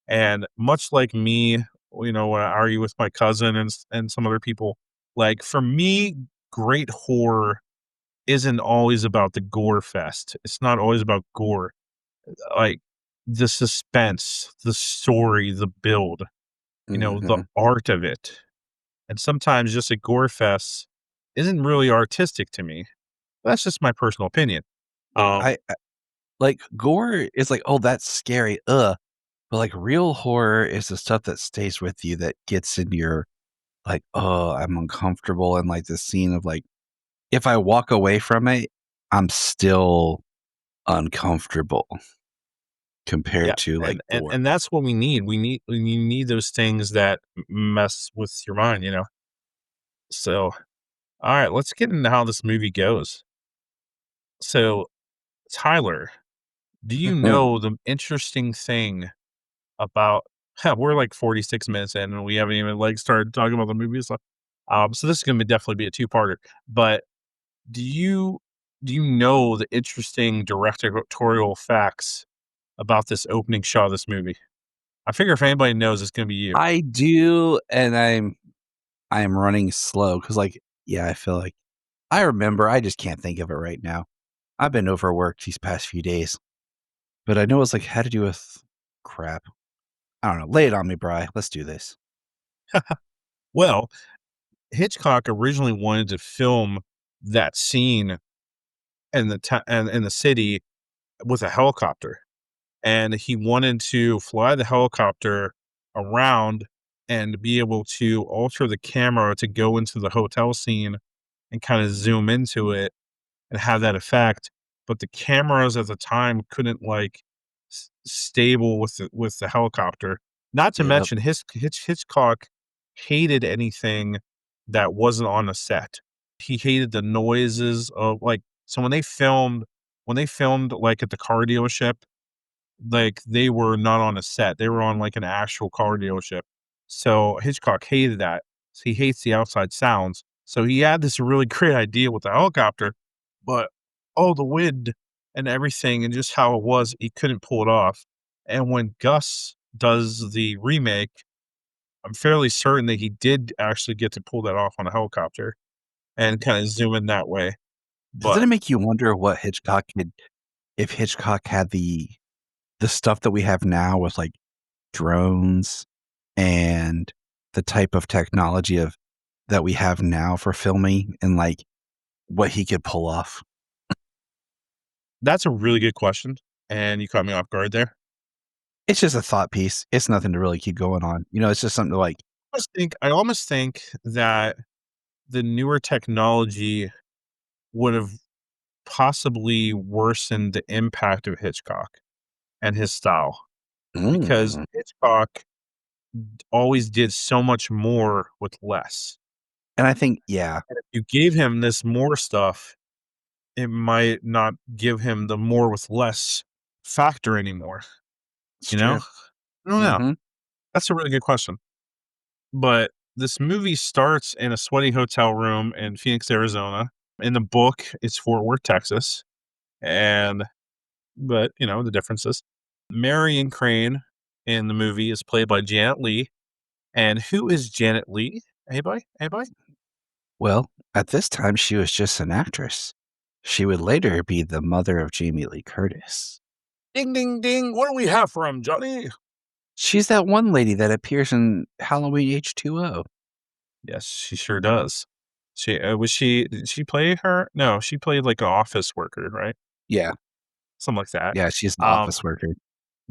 And much like me, when I argue with my cousin and some other people, like for me, great horror isn't always about the gore fest. It's not always about gore. Like the suspense, the story, the build, the Mhm. art of it. And sometimes just a gore fest isn't really artistic to me. That's just my personal opinion. Um, I like gore is like, oh, that's scary. But like real horror is the stuff that stays with you, that gets in your like, oh, I'm uncomfortable. And like the scene of like, if I walk away from it, I'm still uncomfortable yeah, compared to like and gore. and that's what we need. We need those things that mess with your mind, So, all right, let's get into how this movie goes. So, Tyler, do you know the interesting thing about we're like 46 minutes in and we haven't even like started talking about the movie and stuff. So this is gonna definitely be a two-parter. But do you do you know the interesting directorial facts about this opening shot of this movie? I figure if anybody knows, it's gonna be you. I do, and I'm running slow because like, yeah, I feel like I remember. I just can't think of it right now. I've been overworked these past few days, but I know it's like had to do with crap. I don't know. Lay it on me, Bri. Let's do this. Well, Hitchcock originally wanted to film that scene in the city with a helicopter, and he wanted to fly the helicopter around and be able to alter the camera to go into the hotel scene and kind of zoom into it and have that effect. But the cameras at the time couldn't like stable with the helicopter. Not to Yep. mention Hitchcock hated anything that wasn't on a set. He hated the noises of like so when they filmed like at the car dealership, like they were not on a set. They were on like an actual car dealership. So Hitchcock hated that. So he hates the outside sounds. So he had this really great idea with the helicopter, but all the wind and everything and just how it was, he couldn't pull it off. And when Gus does the remake, I'm fairly certain that he did actually get to pull that off on a helicopter and kind of zoom in that way. Doesn't But it make you wonder what Hitchcock could, if Hitchcock had the stuff that we have now with like drones and the type of technology of that we have now for filming and like what he could pull off? that's a really good question. And you caught me off guard there. It's just a thought piece. It's nothing to really keep going on. You know, it's just something to like, I almost think that the newer technology would have possibly worsened the impact of Hitchcock and his style because mm. Hitchcock always did so much more with less. And I think, yeah, And if you gave him this more stuff, it might not give him the more with less factor anymore. it's You know? true. I don't know. Mm-hmm. That's a really good question. But this movie starts in a sweaty hotel room in Phoenix, Arizona. In the book, it's Fort Worth, Texas. But you know, the differences. Marion Crane in the movie is played by Janet Leigh. And who is Janet Leigh? Anybody? Anybody? Well, at this time, she was just an actress. She would later be the mother of Jamie Lee Curtis. Ding, ding, ding. What do we have for him, Johnny? She's that one lady that appears in Halloween H2O. Yes, she sure does. Did she play her? No, she played like an office worker, right? Yeah. Something like that. Yeah, she's an Um, office worker.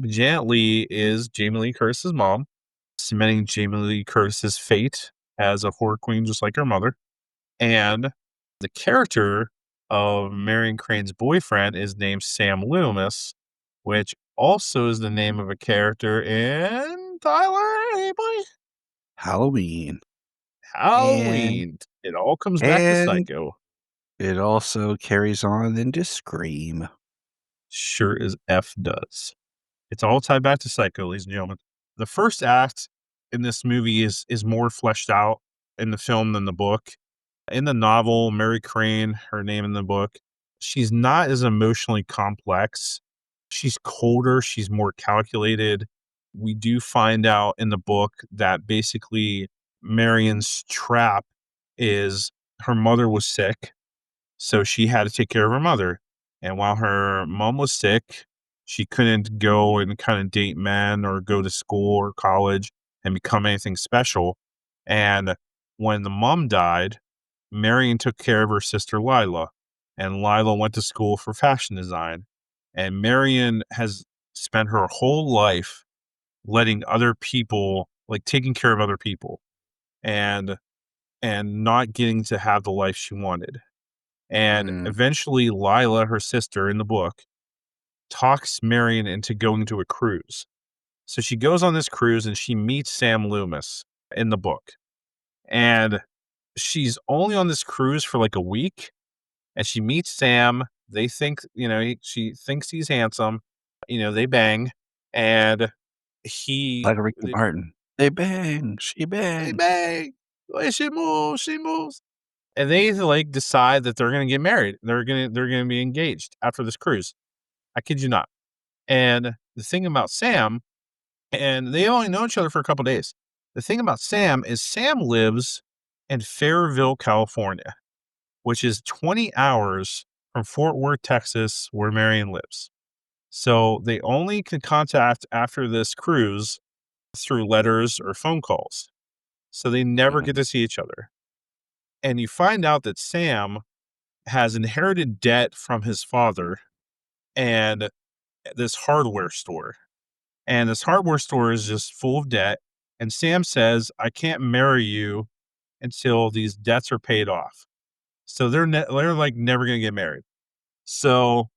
Janet Leigh is Jamie Lee Curtis's mom, cementing Jamie Lee Curtis's fate as a horror queen, just like her mother. And the character of Marion Crane's boyfriend is named Sam Loomis, which also is the name of a character in Tyler. Anybody? Halloween. And Halloween. It all comes back to and Psycho. it also carries on into Scream. Sure as F does. It's all tied back to Psycho, ladies and gentlemen. The first act in this movie is more fleshed out in the film than the book. In the novel, Mary Crane, her name in the book, she's not as emotionally complex. She's colder, she's more calculated. We do find out in the book that basically Marion's trap is her mother was sick, so she had to take care of her mother. And while her mom was sick, she couldn't go and kind of date men or go to school or college and become anything special. And when the mom died, Marion took care of her sister Lila, and Lila went to school for fashion design. And Marion has spent her whole life letting other people, like taking care of other people, and not getting to have the life she wanted. And Mm. eventually, Lila, her sister in the book, talks Marion into going to a cruise. So she goes on this cruise and she meets Sam Loomis in the book. And she's only on this cruise for like a week. And she meets Sam. They think, she thinks he's handsome. They bang. And Like Ricky Martin. They bang. She they bang. bang. Like, she moves. She moves. And they like decide that they're gonna get married. They're gonna be engaged after this cruise. I kid you not. And the thing about Sam, and they only know each other for a couple days. The thing about Sam is Sam lives in Fairville, California, which is 20 hours from Fort Worth, Texas, where Marion lives. So they only can contact after this cruise through letters or phone calls. So they never Mhm. get to see each other. And you find out that Sam has inherited debt from his father and this hardware store. And this hardware store is just full of debt. And Sam says, I can't marry you until these debts are paid off. So they're like never going to get married. So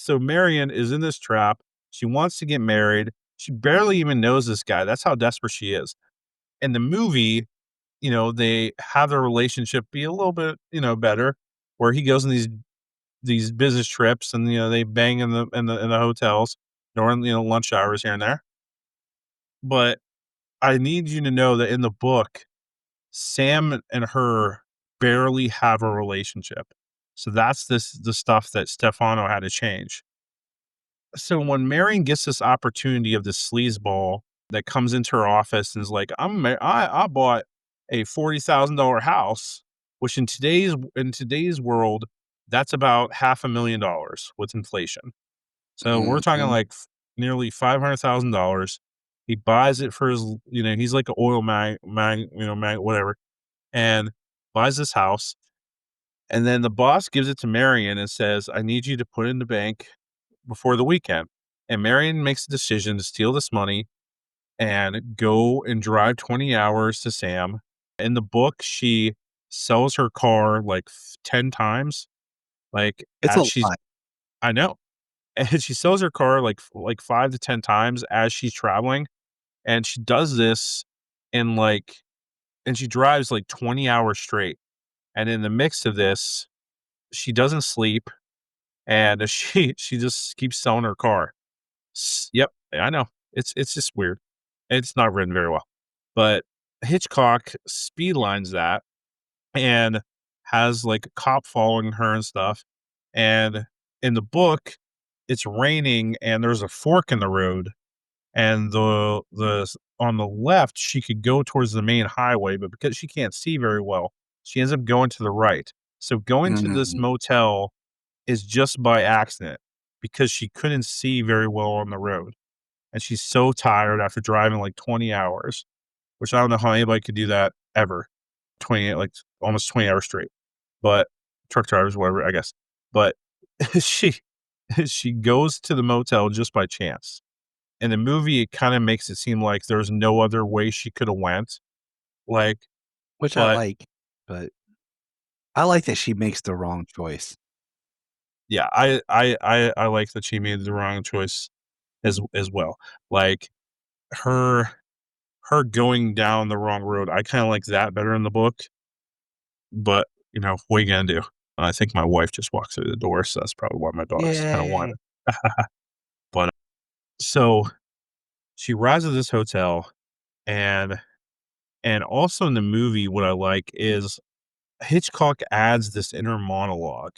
Marion is in this trap. She wants to get married. She barely even knows this guy. That's how desperate she is. In the movie, they have their relationship be a little bit, better, where he goes on these business trips and they bang in the hotels during lunch hours here and there. But I need you to know that in the book, Sam and her barely have a relationship. So that's the stuff that Stefano had to change. So when Marion gets this opportunity of this sleazeball that comes into her office and is like, I bought a $40,000 house, which in today's world, that's about $500,000 with inflation. So we're talking like nearly $500,000. He buys it for his, he's like an oil mag, whatever, and buys this house. And then the boss gives it to Marion and says, I need you to put it in the bank before the weekend. And Marion makes a decision to steal this money and go and drive 20 hours to Sam. In the book, she sells her car like 10 times. Like It's a lot. I know. And she sells her car like 5 to 10 times as she's traveling. And she does this and she drives like 20 hours straight. And in the mix of this, she doesn't sleep and she just keeps selling her car. Yep, I know. It's just weird. It's not written very well. But Hitchcock speed lines that and has like a cop following her and stuff. And in the book, it's raining and there's a fork in the road. And the on the left, she could go towards the main highway, but because she can't see very well, she ends up going to the right. So going to this motel is just by accident because she couldn't see very well on the road. And she's so tired after driving like 20 hours, which I don't know how anybody could do that ever. 20, like almost 20 hours straight. But truck drivers, whatever, I guess. But she goes to the motel just by chance. In the movie, it kind of makes it seem like there's no other way she could have went. Which I like, but I like that she makes the wrong choice. Yeah, I like that she made the wrong choice as well. Like her going down the wrong road. I kind of like that better in the book. But what are you gonna do? I think my wife just walked through the door, so that's probably why my dog's kind of whining. But so she arrives at this hotel, and also in the movie, what I like is Hitchcock adds this inner monologue,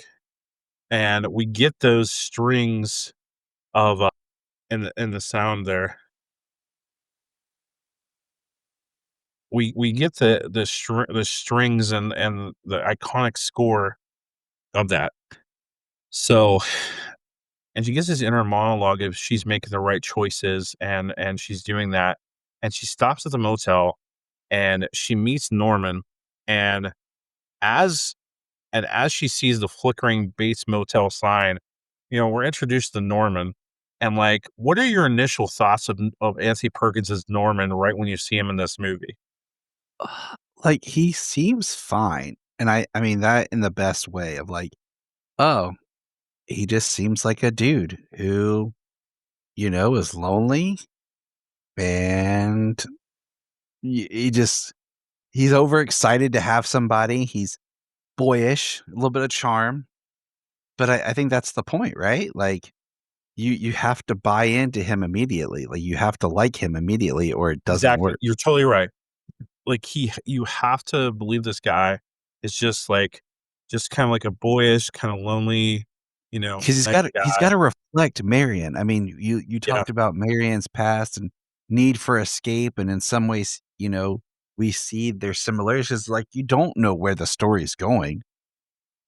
and we get those strings of in the sound there. We get the strings and the iconic score of that. So, and she gets this inner monologue of she's making the right choices and she's doing that, and she stops at the motel and she meets Norman, and as she sees the flickering Bates Motel sign, we're introduced to Norman. And like, what are your initial thoughts of Anthony Perkins as Norman right when you see him in this movie? Like, he seems fine. And I mean that in the best way of like, oh, he just seems like a dude who, is lonely and he's overexcited to have somebody. He's boyish, a little bit of charm. But I think that's the point, right? Like, you have to buy into him immediately. Like, you have to like him immediately or it doesn't work. You're totally right. Like you have to believe this guy is just kind of like a boyish, kind of lonely, Because he's nice got to guy. reflect Marion. I mean, you talked about Marion's past and need for escape, and in some ways, we see their similarities. It's like you don't know where the story's going.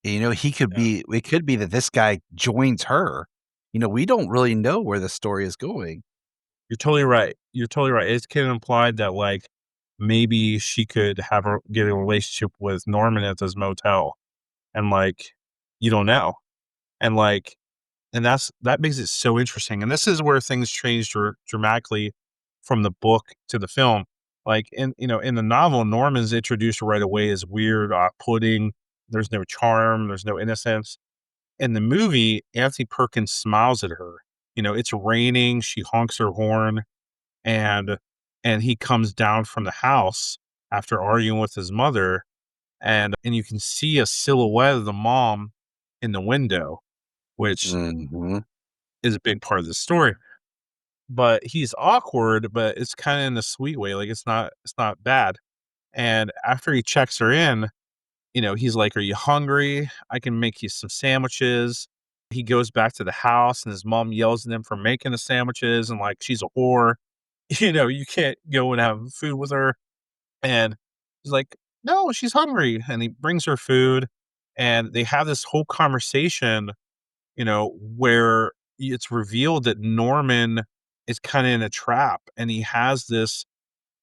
He could be. It could be that this guy joins her. We don't really know where the story is going. You're totally right. You're totally right. It's kind of implied that like maybe she could get a relationship with Norman at this motel, and like You don't know. And like, that makes it so interesting. And this is where things change dramatically from the book to the film. Like in the novel, Norman's introduced right away as weird, off-putting. There's no charm. There's no innocence. In the movie, Anthony Perkins smiles at her. It's raining. She honks her horn, and he comes down from the house after arguing with his mother, and you can see a silhouette of the mom in the window, which Mhm. is a big part of the story. But he's awkward, but it's kind of in a sweet way. Like it's not bad. And after he checks her in, he's like, "Are you hungry? I can make you some sandwiches." He goes back to the house and his mom yells at him for making the sandwiches and like she's a whore. You can't go and have food with her. And he's like, "No, she's hungry." And he brings her food and they have this whole conversation, where it's revealed that Norman is kind of in a trap and he has this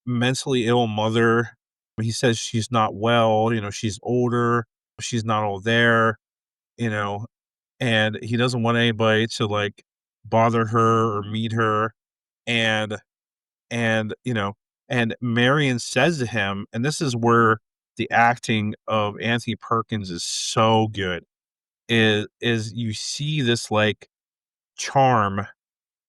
mentally ill mother. He says she's not well, she's older, she's not all there, you know, and he doesn't want anybody to like bother her or meet her. And, and, and Marion says to him, and this is where the acting of Anthony Perkins is so good, is you see this like charm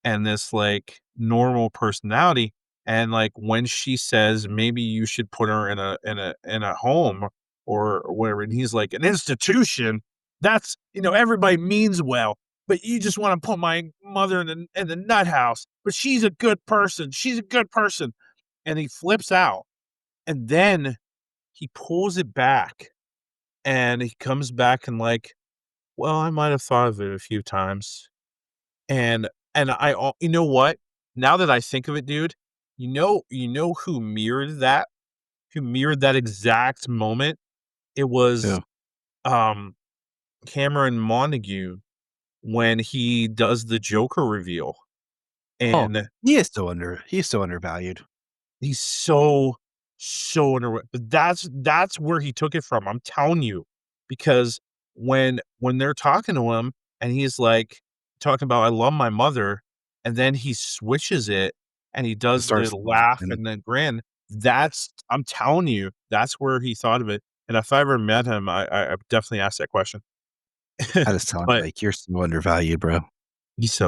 and this like normal personality. And like when she says maybe you should put her in a home or whatever, and he's like, "An institution, that's everybody means well, but you just want to put my mother in the nut house, but she's a good person, she's a good person." And he flips out, and then he pulls it back, and he comes back and like, "Well, I might have thought of it a few times." And you know what? Now that I think of it, dude, who mirrored that? Who mirrored that exact moment? It was, Yeah. um, Cameron Montague when he does the Joker reveal, Oh, and he is so undervalued. he's so under but that's where he took it from, I'm telling you, because when they're talking to him and he's, like, talking about, "I love my mother," and then he switches it and he It does starts the laugh and and then grin, that's I'm telling you, that's where he thought of it, and if I ever met him, I would definitely ask that question. I just tell him, But like, "You're so undervalued, bro." he's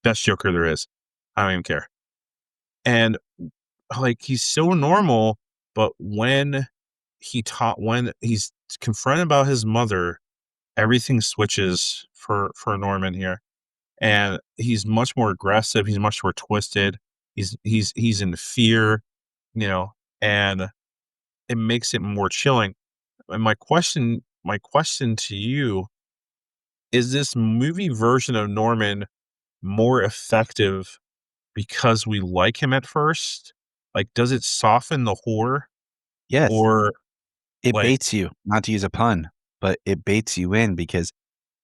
best Joker there is. I don't even care. And like, he's so normal, but when he's confronted about his mother, everything switches for Norman here, and he's much more aggressive, he's much more twisted, he's in fear, you know, and it makes it more chilling. And my question to you, is this movie version of Norman more effective because we like him at first? Like, does it soften the horror? Yes, Or, it like, baits you, not to use a pun, but it baits you in because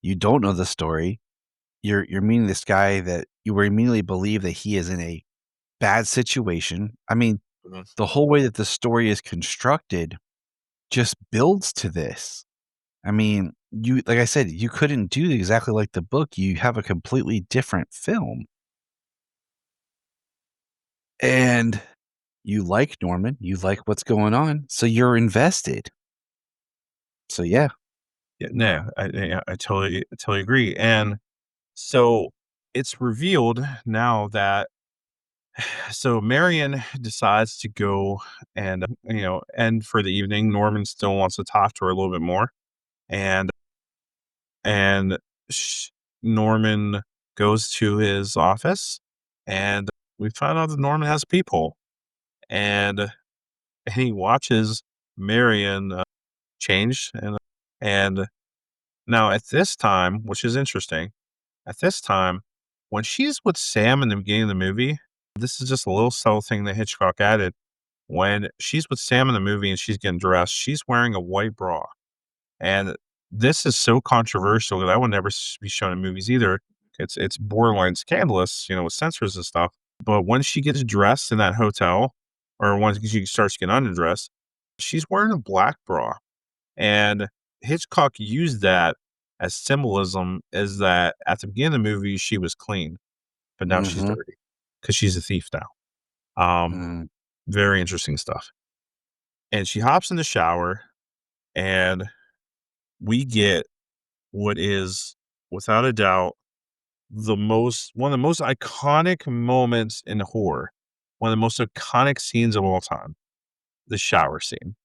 you don't know the story. You're meeting this guy that you will immediately believe that he is in a bad situation. I mean, Mhm. the whole way that the story is constructed just builds to this. I mean, you like I said, you couldn't do exactly like the book. You have a completely different film. And you like Norman, you like what's going on, so you're invested. So yeah, Yeah, no, I totally agree, and so it's revealed now that so Marion decides to go and, end for the evening. Norman still wants to talk to her a little bit more, and and sh Norman goes to his office, and we find out that Norman has a peephole, and he watches Marion, change, and now at this time, which is interesting, at this time, when she's with Sam in the beginning of the movie, this is just a little subtle thing that Hitchcock added. When she's with Sam in the movie and she's getting dressed, she's wearing a white bra. And this is so controversial that I would never be shown in movies either. It's borderline scandalous, with censors and stuff. But when she gets dressed in that hotel, or when she starts getting undressed, she's wearing a black bra. And Hitchcock used that as symbolism is that at the beginning of the movie she was clean, but now she's dirty because she's a thief now. Very interesting stuff. And she hops in the shower, and we get what is, without a doubt, one of the most iconic moments in horror, one of the most iconic scenes of all time, the shower scene.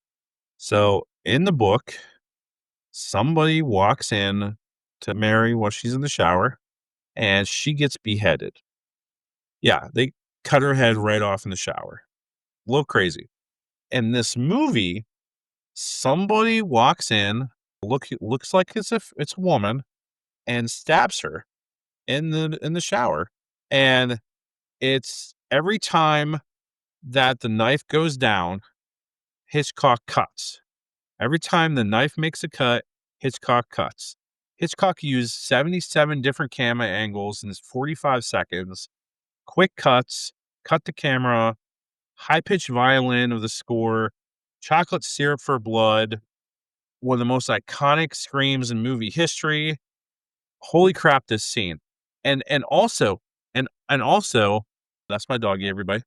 So in the book, somebody walks in to Mary while she's in the shower, and she gets beheaded. Yeah, they cut her head right off in the shower. A little crazy. In this movie, somebody walks in, looks like as if it's a woman, and stabs her in the shower. And it's every time that the knife goes down, Hitchcock cuts. Every time the knife makes a cut, Hitchcock cuts. Hitchcock used 77 different camera angles in 45 seconds, quick cuts, cut the camera, high-pitched violin of the score, chocolate syrup for blood, one of the most iconic screams in movie history. Holy crap, this scene. And also, that's my doggy, everybody.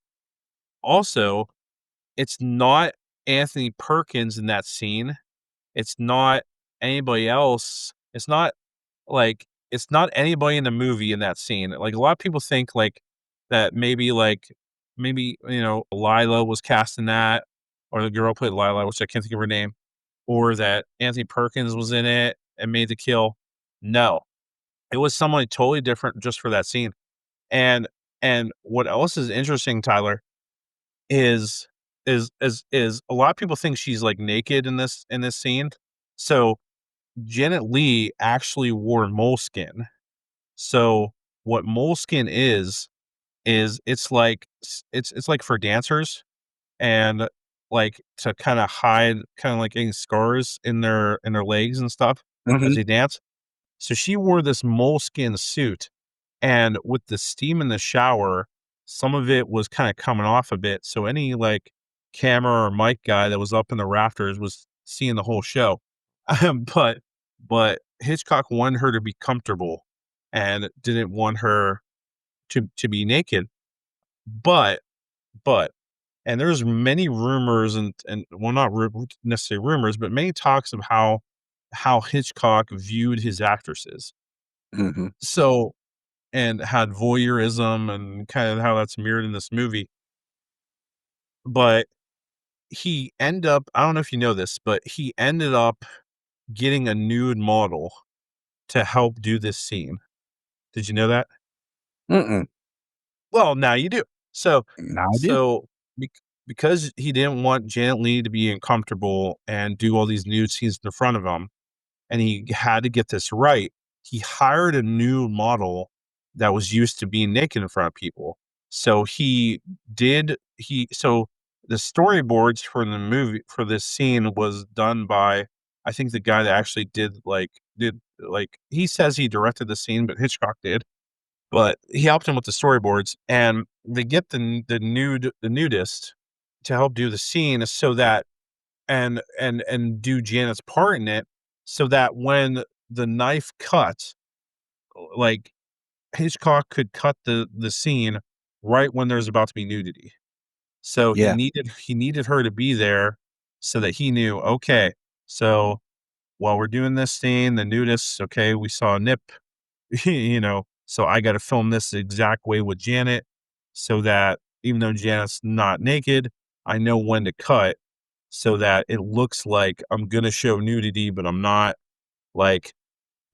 Also, it's not Anthony Perkins in that scene. It's not anybody else. It's not anybody in the movie in that scene. Like, a lot of people think that maybe, Lila was cast in that, or the girl played Lila, which I can't think of her name, or that Anthony Perkins was in it and made the kill. No, it was somebody totally different just for that scene. And what else is interesting, Tyler, is a lot of people think she's like naked in this scene. So Janet Leigh actually wore moleskin. So what moleskin is it's like for dancers, and like to kind of hide kind of like any scars in their legs and stuff as they dance. So she wore this moleskin suit, and with the steam in the shower, some of it was kind of coming off a bit. So any like camera or mic guy that was up in the rafters was seeing the whole show. But Hitchcock wanted her to be comfortable and didn't want her to be naked. But and there's many rumors and well, not necessarily rumors, but many talks of how Hitchcock viewed his actresses. So, and had voyeurism and kind of how that's mirrored in this movie. But he ended up, I don't know if you know this, but he ended up getting a nude model to help do this scene. Did you know that? Well, now you do. So, Now I do. Because he didn't want Janet Leigh to be uncomfortable and do all these nude scenes in front of him, and he had to get this right, he hired a new model that was used to being naked in front of people. So so the storyboards for the movie for this scene was done by, I think, the guy that actually he says he directed the scene, but Hitchcock did. But he helped him with the storyboards, and they get the nudist to help do the scene so that and do Janet's part in it, so that when the knife cuts, like, Hitchcock could cut the scene right when there's about to be nudity. So Yeah. he needed her to be there so that he knew, okay, so while we're doing this scene, the nudist, okay, we saw a nip, so I got to film this the exact way with Janet, so that even though Janet's not naked, I know when to cut so that it looks like I'm going to show nudity, but I'm not. Like,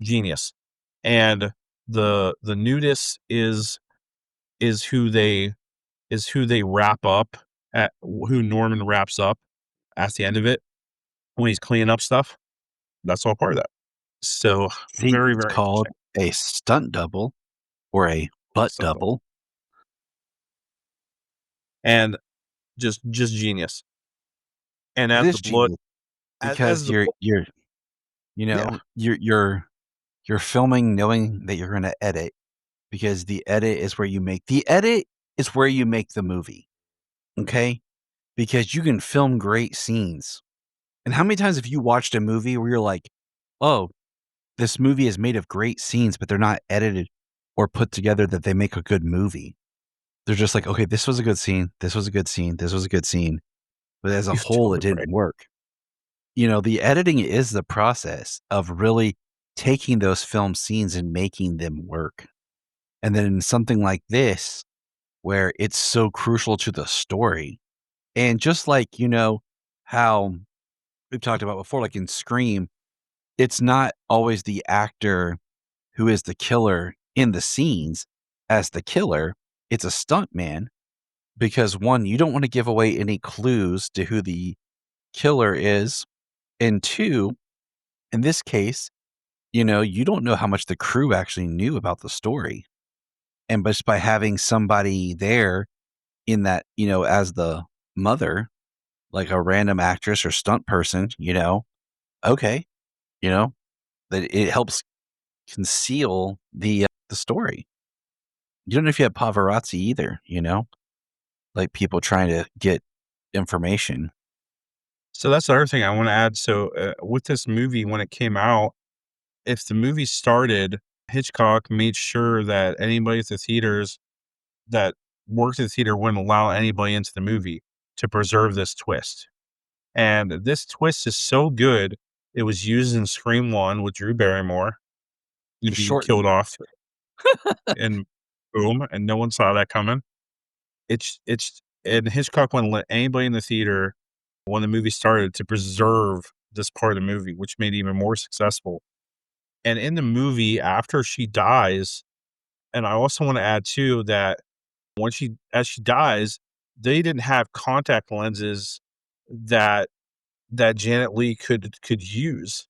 genius. And the nudist is who they wrap up at, who Norman wraps up at the end of it when he's cleaning up stuff. That's all part of that. So See, very, it's very called a stunt double or a butt Stunt double. double. And just genius. And It as is the blood, genius because as the, you're filming knowing that you're going to edit, because the edit is where you make the movie. Okay? Because you can film great scenes. And how many times have you watched a movie where you're like, oh, this movie is made of great scenes, but they're not edited or put together that they make a good movie. They're just like, okay, this was a good scene. This was a good scene. This was a good scene. But as a You're whole, it totally didn't right. work. The editing is the process of really taking those film scenes and making them work. And then in something like this, where it's so crucial to the story, and just like, how we've talked about before, like in Scream, it's not always the actor who is the killer in the scenes as the killer. It's a stunt man because, one, you don't want to give away any clues to who the killer is. And two, in this case, you don't know how much the crew actually knew about the story. And just by having somebody there in that, as the mother, like a random actress or stunt person, okay, that it helps conceal the story. You don't know if you have paparazzi either, like people trying to get information. So that's the other thing I want to add. So with this movie, when it came out, if the movie started, Hitchcock made sure that anybody at the theaters that worked at the theater wouldn't allow anybody into the movie to preserve this twist. And this twist is so good, it was used in Scream 1 with Drew Barrymore to Just be shorten. killed off, and boom, and no one saw that coming. And Hitchcock wouldn't let anybody in the theater when the movie started to preserve this part of the movie, which made it even more successful. And in the movie, after she dies, and I also want to add too that as she dies, they didn't have contact lenses that Janet Leigh could use,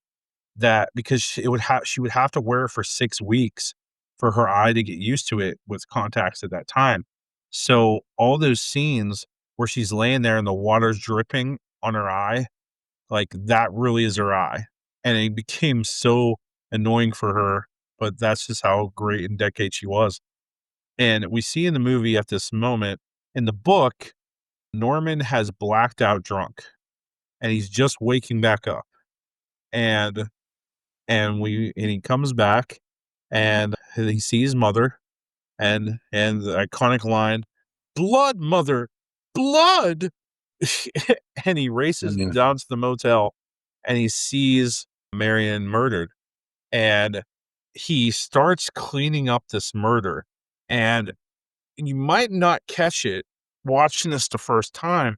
that because she would have to wear it for 6 weeks for her eye to get used to it with contacts at that time. So all those scenes where she's laying there and the water's dripping on her eye, like that really is her eye. And it became so annoying for her, but that's just how great and decade she was. And we see in the movie at this moment, in the book, Norman has blacked out drunk and he's just waking back up. And he comes back and he sees mother and the iconic line, "Blood, mother, blood." And he races Mhm. down to the motel and he sees Marion murdered. And he starts cleaning up this murder. And you might not catch it watching this the first time,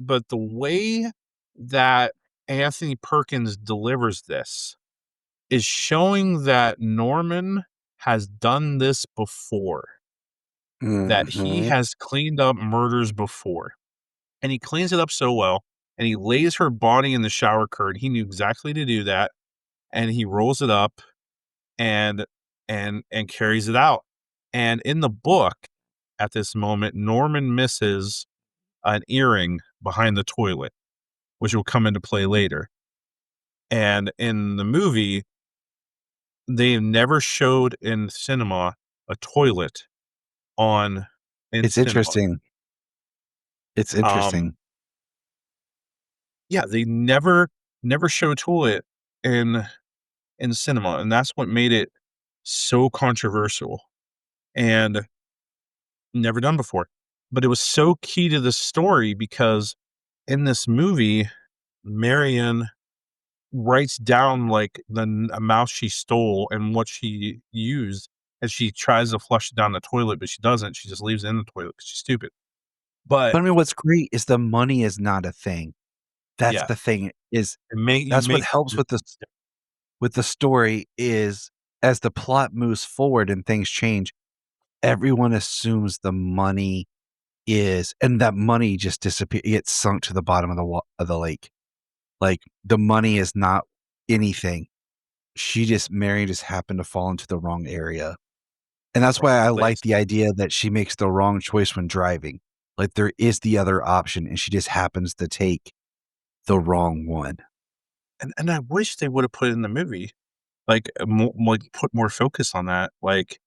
but the way that Anthony Perkins delivers this is showing that Norman has done this before, that he Mhm. has cleaned up murders before. And he cleans it up so well, and he lays her body in the shower curtain. He knew exactly to do that, and he rolls it up and and carries it out. And in the book, at this moment, Norman misses an earring behind the toilet, which will come into play later. And in the movie, they never showed in cinema a toilet on in It's cinema. interesting. It's Um, interesting. yeah, they never show a toilet in cinema, and that's what made it so controversial and never done before. But it was so key to the story because in this movie, Marion writes down like amount she stole and what she used, and she tries to flush it down the toilet, but she doesn't. She just leaves it in the toilet because she's stupid. But But I mean, what's great is the money is not a thing. That's yeah, the thing, is you that's what make helps with the story is as the plot moves forward and things change, everyone assumes the money is, and that money just disappears. It's sunk to the bottom of the lake. Like, the money is not anything. Mary just happened to fall into the wrong area. And that's why wrong I like place. the idea that she makes the wrong choice when driving. Like, there is the other option, and she just happens to take the wrong one. And I wish they would have put it in the movie, like like put more focus on that, like.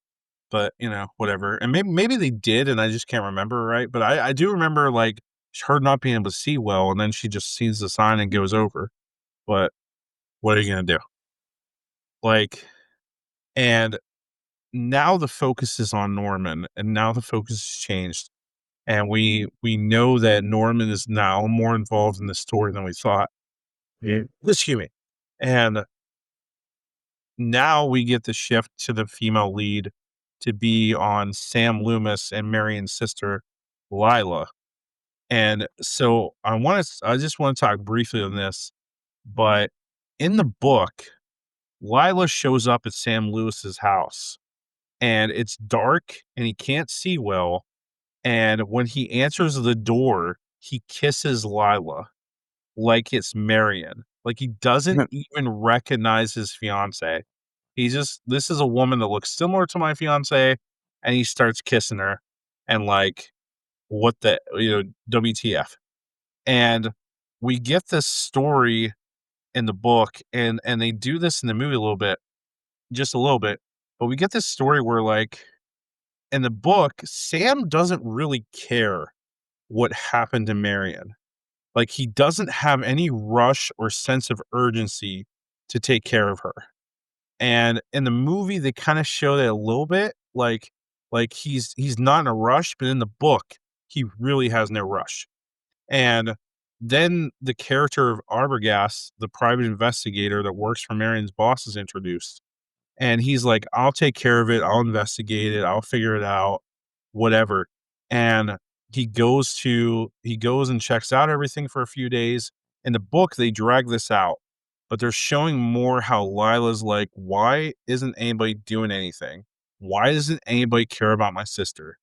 But whatever. And maybe they did, and I just can't remember, right? But I do remember like her not being able to see well, and then she just sees the sign and goes over. But what are you gonna do? Like, and now the focus is on Norman, and now the focus has changed. And we know that Norman is now more involved in the story than we thought. Excuse me. And now we get the shift to the female lead to be on Sam Loomis and Marion's sister, Lila. And so I just want to talk briefly on this, but in the book, Lila shows up at Sam Lewis's house and it's dark and he can't see well. And when he answers the door, he kisses Lila like it's Marion. Like he doesn't even recognize his fiance. This is a woman that looks similar to my fiance, and he starts kissing her and like, what the, WTF. And we get this story in the book and they do this in the movie a little bit, just a little bit, but we get this story where like in the book, Sam doesn't really care what happened to Marion. Like he doesn't have any rush or sense of urgency to take care of her. And in the movie, they kind of show that a little bit, like he's not in a rush, but in the book, he really has no rush. And then the character of Arbogast, the private investigator that works for Marion's boss, is introduced. And he's like, I'll take care of it. I'll investigate it. I'll figure it out, whatever. And he goes and checks out everything for a few days. In the book, they drag this out, but they're showing more how Lila's like, why isn't anybody doing anything? Why doesn't anybody care about my sister?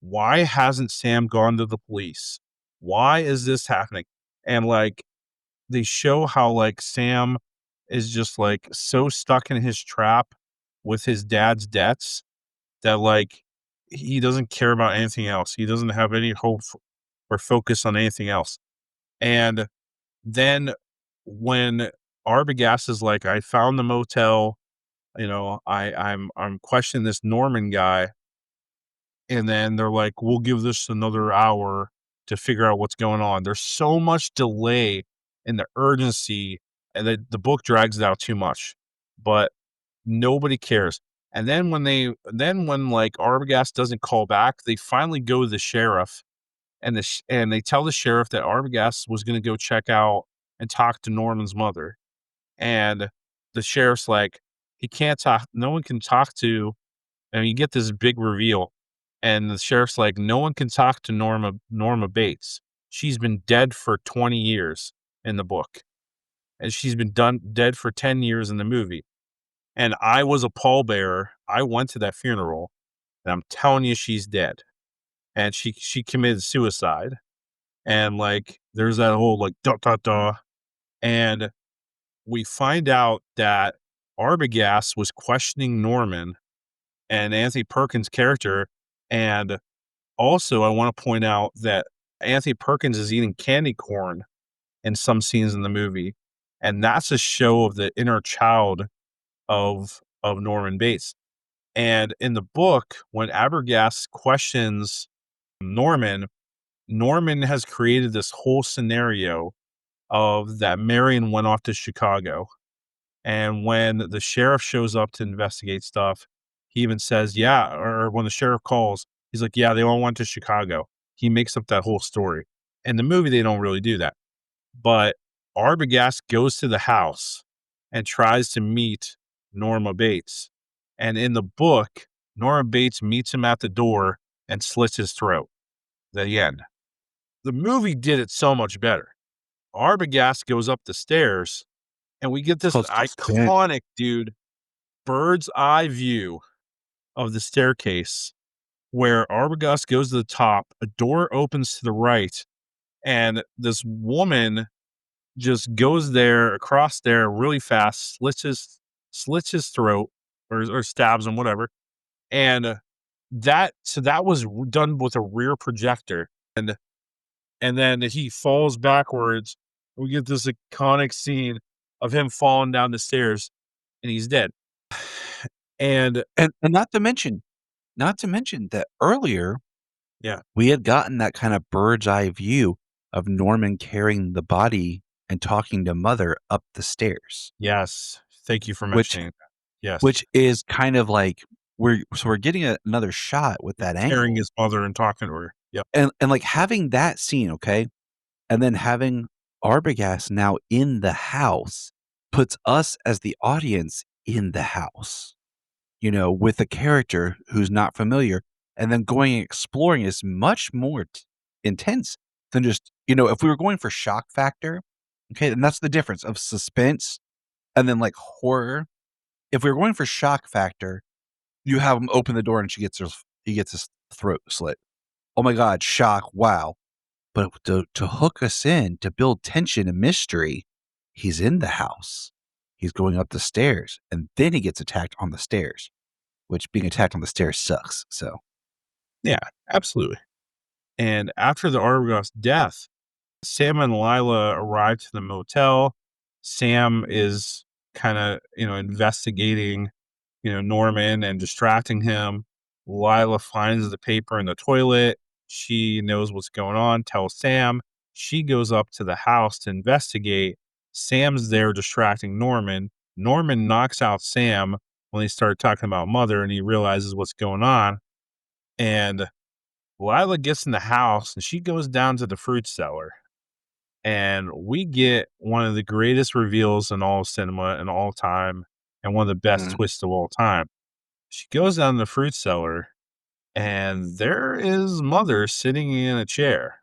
Why hasn't Sam gone to the police? Why is this happening? And like, they show how like Sam is just like so stuck in his trap with his dad's debts that like he doesn't care about anything else. He doesn't have any hope or focus on anything else. And then when Arbogast is like, I found the motel, I'm questioning this Norman guy. And then they're like, we'll give this another hour to figure out what's going on. There's so much delay in the urgency, and the book drags it out too much, but nobody cares. And then when like Arbogast doesn't call back, they finally go to the sheriff, and and they tell the sheriff that Arbogast was going to go check out and talk to Norman's mother. And the sheriff's like, he can't talk. No one can talk to, and you get this big reveal. And the sheriff's like, no one can talk to Norma Bates. She's been dead for 20 years in the book. And she's been dead for 10 years in the movie. And I was a pallbearer. I went to that funeral, and I'm telling you, she's dead. And she committed suicide. And like, there's that whole like, da, da, da. And we find out that Arbogast was questioning Norman and Anthony Perkins' character. And also, I want to point out that Anthony Perkins is eating candy corn in some scenes in the movie. And that's a show of the inner child of Norman Bates. And in the book, when Arbogast questions Norman has created this whole scenario of that Marion went off to Chicago. And when the sheriff shows up to investigate stuff, he even says, yeah, or when the sheriff calls, he's like, yeah, they all went to Chicago. He makes up that whole story. In the movie, they don't really do that. But Arbogast goes to the house and tries to meet Norma Bates. And in the book, Norma Bates meets him at the door and slits his throat. The end. The movie did it so much better. Arbogast goes up the stairs, and we get this iconic, bird's eye view of the staircase where Arbogast goes to the top, a door opens to the right, and this woman just goes across there really fast, slits his throat or stabs him, whatever. And that was done with a rear projector. And then he falls backwards. We get this iconic scene of him falling down the stairs, and he's dead. And not to mention that earlier, we had gotten that kind of bird's eye view of Norman carrying the body and talking to Mother up the stairs. Yes, thank you for mentioning that. Yes. which is kind of like we're getting another shot with that angle. Carrying his mother and talking to her. Yep. And like having that scene, okay, and then having Arbogast now in the house puts us as the audience in the house, with a character who's not familiar, and then going and exploring is much more intense than just, if we were going for shock factor, okay, and that's the difference of suspense and then like horror. If we were going for shock factor, you have him open the door and he gets his throat slit. Oh my God, shock, wow. But to hook us in, to build tension and mystery, he's in the house. He's going up the stairs, and then he gets attacked on the stairs, which being attacked on the stairs sucks. So, Yeah, absolutely. And after the Arbogast death, Sam and Lila arrive to the motel. Sam is kind of, investigating, Norman and distracting him. Lila finds the paper in the toilet. She knows what's going on, tells Sam. She goes up to the house to investigate. Sam's there distracting Norman. Norman knocks out Sam when they start talking about Mother, and he realizes what's going on. And Lila gets in the house and she goes down to the fruit cellar. And we get one of the greatest reveals in all of cinema in all time, and one of the best twists of all time. She goes down the fruit cellar, and there is Mother sitting in a chair.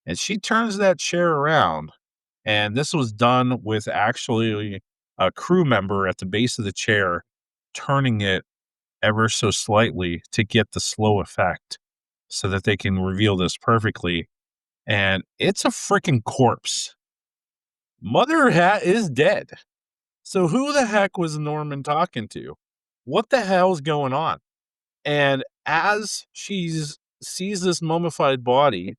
And she turns that chair around. And this was done with actually a crew member at the base of the chair turning it ever so slightly to get the slow effect so that they can reveal this perfectly. And it's a freaking corpse. Mother is dead. So who the heck was Norman talking to? What the hell's going on? And as she sees this mummified body,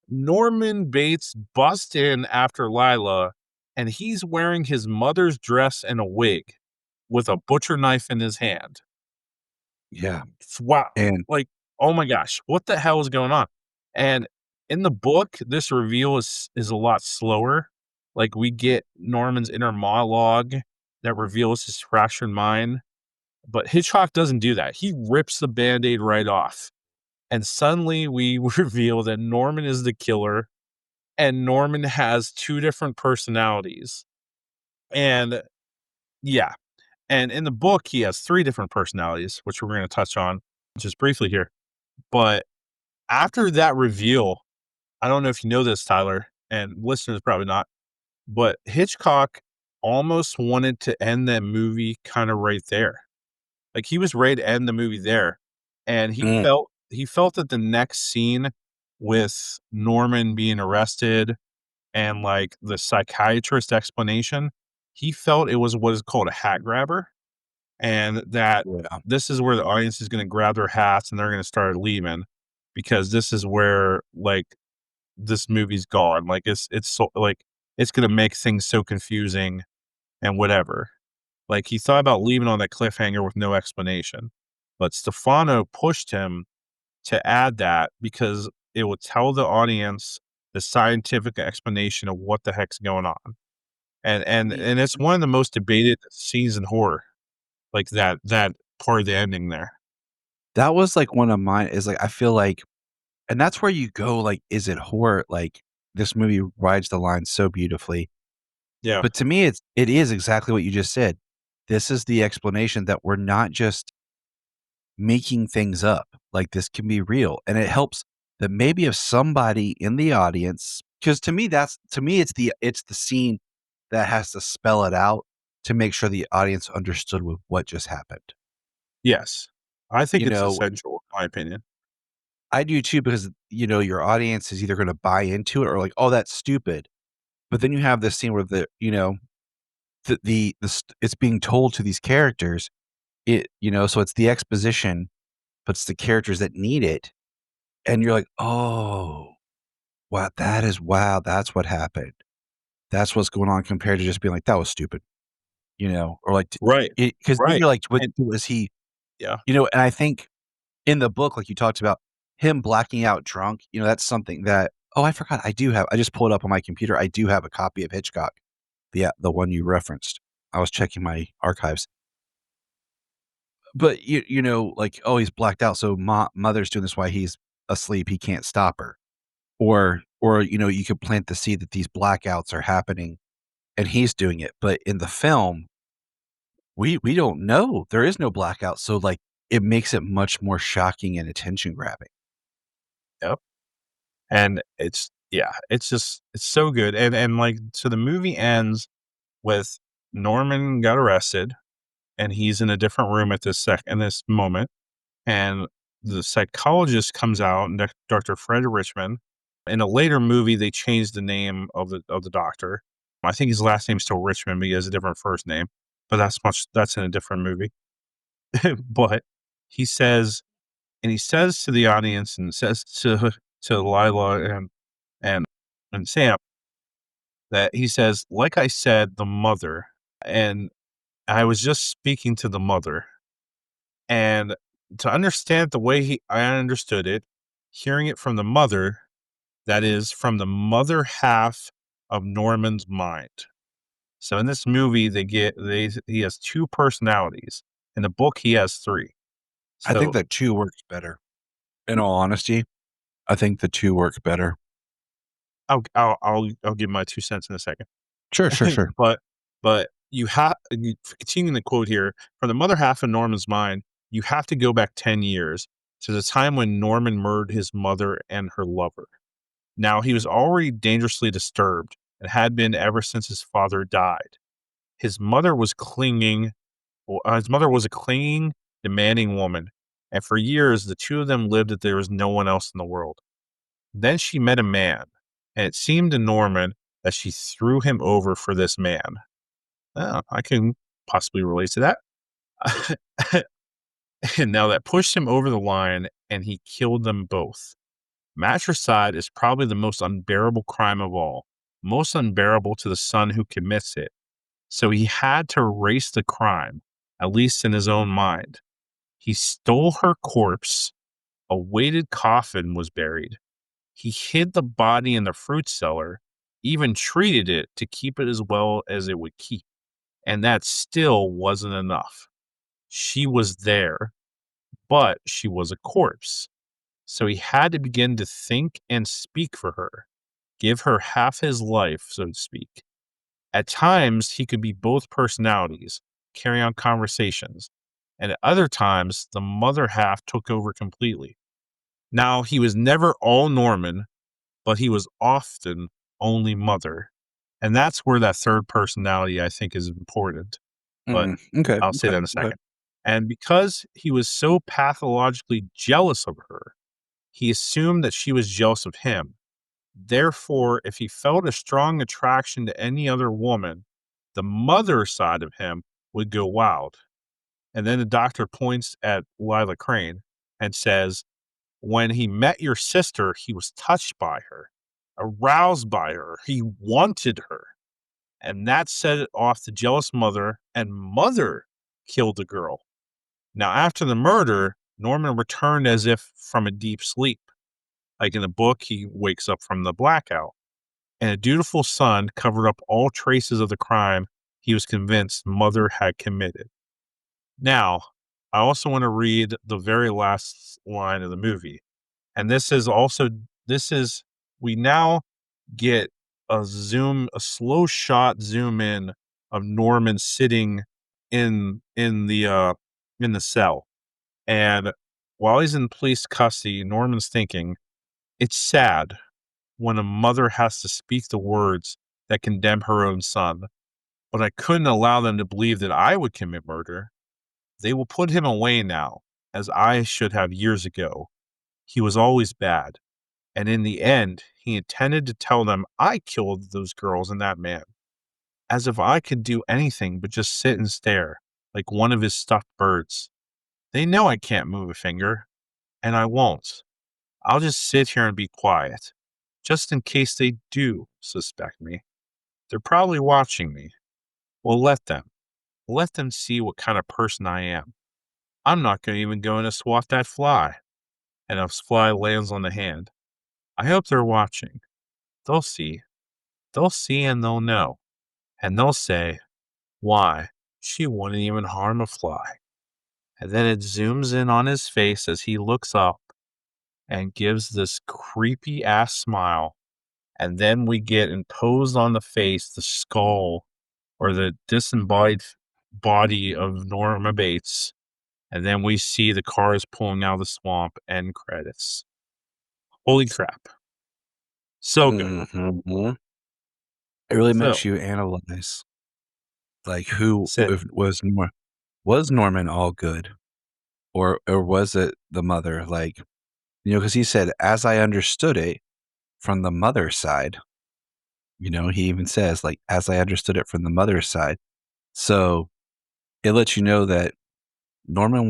Norman Bates busts in after Lila, and he's wearing his mother's dress and a wig with a butcher knife in his hand. yeah. Wow. And Like, oh my gosh, what the hell is going on? And in the book, this reveal is a lot slower. Like, we get Norman's inner monologue that reveals his fractured mind. But Hitchcock doesn't do that. He rips the Band-Aid right off. And suddenly we reveal that Norman is the killer, and Norman has two different personalities. And yeah. And in the book, he has three different personalities, which we're going to touch on just briefly here. But after that reveal, I don't know if you know this, Tyler, and listeners probably not, but Hitchcock almost wanted to end that movie kind of right there. Like, he was ready to end the movie there. And he felt that the next scene with Norman being arrested and like the psychiatrist explanation, he felt it was what is called a hat grabber. And that this is where the audience is going to grab their hats and they're going to start leaving, because this is where like this movie's gone. Like, it's so like it's going to make things so confusing and whatever. Like, he thought about leaving on that cliffhanger with no explanation, but Stefano pushed him to add that because it would tell the audience the scientific explanation of what the heck's going on. And it's one of the most debated scenes in horror. Like that part of the ending there. that was like one of mine is like, I feel like, and that's where you go, like, is it horror? Like, this movie rides the line so beautifully. Yeah. But to me, it is exactly what you just said. This is the explanation that we're not just making things up. Like, this can be real. And it helps that maybe if somebody in the audience, because to me, it's the scene that has to spell it out to make sure the audience understood what just happened. Yes. I think You it's know, essential, in my opinion. I do too, because, your audience is either going to buy into it or like, oh, that's stupid. But then you have this scene where it's being told to these characters, so it's the exposition, but it's the characters that need it. And you're like, oh, wow, that's what happened. That's what's going on, compared to just being like, that was stupid, or like, Right. because Right. you're like, what And was he, yeah. and I think in the book, like you talked about him blacking out drunk, that's something that, oh, I forgot. I just pulled it up on my computer. I do have a copy of Hitchcock. The one you referenced. I was checking my archives. But you know, like, oh, he's blacked out, so mother's doing this while he's asleep. He can't stop her, or you know, you could plant the seed that these blackouts are happening, and he's doing it. But in the film, we don't know. There is no blackout, so like it makes it much more shocking and attention grabbing. Yep. And it's just it's so good. And like so the movie ends with Norman got arrested and he's in a different room at this moment. And the psychologist comes out, and Dr. Fred Richmond. In a later movie, they changed the name of the doctor. I think his last name's still Richmond, but he has a different first name. But that's in a different movie. But he says, and he says to the audience, and says to Lila and and Sam, that he says, like I said, the mother, and I was just speaking to the mother. And to understand the way I understood it, hearing it from the mother, that is from the mother half of Norman's mind. So in this movie, he has two personalities. In the book, he has three. I think So that 2 works better. In all honesty, I think the 2 work better. I'll give my 2 cents in a second. Sure. But continuing the quote here, from the mother half of Norman's mind, you have to go back 10 years to the time when Norman murdered his mother and her lover. Now, he was already dangerously disturbed and had been ever since his father died. His mother was a clinging, demanding woman, and for years the two of them lived that there was no one else in the world. Then she met a man, and it seemed to Norman that she threw him over for this man. I can possibly relate to that. And now that pushed him over the line, and he killed them both. Matricide is probably the most unbearable crime of all, most unbearable to the son who commits it. So he had to erase the crime, at least in his own mind. He stole her corpse. A weighted coffin was buried. He hid the body in the fruit cellar, even treated it to keep it as well as it would keep. And that still wasn't enough. She was there, but she was a corpse. So he had to begin to think and speak for her, give her half his life, so to speak. At times, he could be both personalities, carry on conversations, and at other times, the mother half took over completely. Now, he was never all Norman, but he was often only mother. And that's where that third personality, I think, is important. But Okay. I'll say that in a second. And because he was so pathologically jealous of her, he assumed that she was jealous of him. Therefore, if he felt a strong attraction to any other woman, the mother side of him would go wild. And then the doctor points at Lila Crane and says, when he met your sister, he was touched by her, aroused by her. He wanted her. And that set off the jealous mother, and mother killed the girl. Now, after the murder, Norman returned as if from a deep sleep. Like in the book, he wakes up from the blackout. And a dutiful son covered up all traces of the crime he was convinced mother had committed. Now, I also want to read the very last line of the movie. And we now get a slow shot zoom in of Norman sitting in the cell. And while he's in police custody, Norman's thinking, it's sad when a mother has to speak the words that condemn her own son, but I couldn't allow them to believe that I would commit murder. They will put him away now, as I should have years ago. He was always bad. And in the end, he intended to tell them I killed those girls and that man. As if I could do anything but just sit and stare, like one of his stuffed birds. They know I can't move a finger, and I won't. I'll just sit here and be quiet, just in case they do suspect me. They're probably watching me. Well, let them. Let them see what kind of person I am. I'm not even going to swat that fly. And a fly lands on the hand. I hope they're watching. They'll see. They'll see and they'll know. And they'll say, why, she wouldn't even harm a fly. And then it zooms in on his face as he looks up and gives this creepy ass smile. And then we get imposed on the face the skull or the disembodied body of Norma Bates. And then we see the cars pulling out of the swamp. End credits. Holy crap. So good. Mhm. It really makes So, you analyze, like, who Sid, if was Norman all good, or was it the mother? Like, because he said, as I understood it from the mother's side. He even says, like, as I understood it from the mother's side. So it lets you know that Norman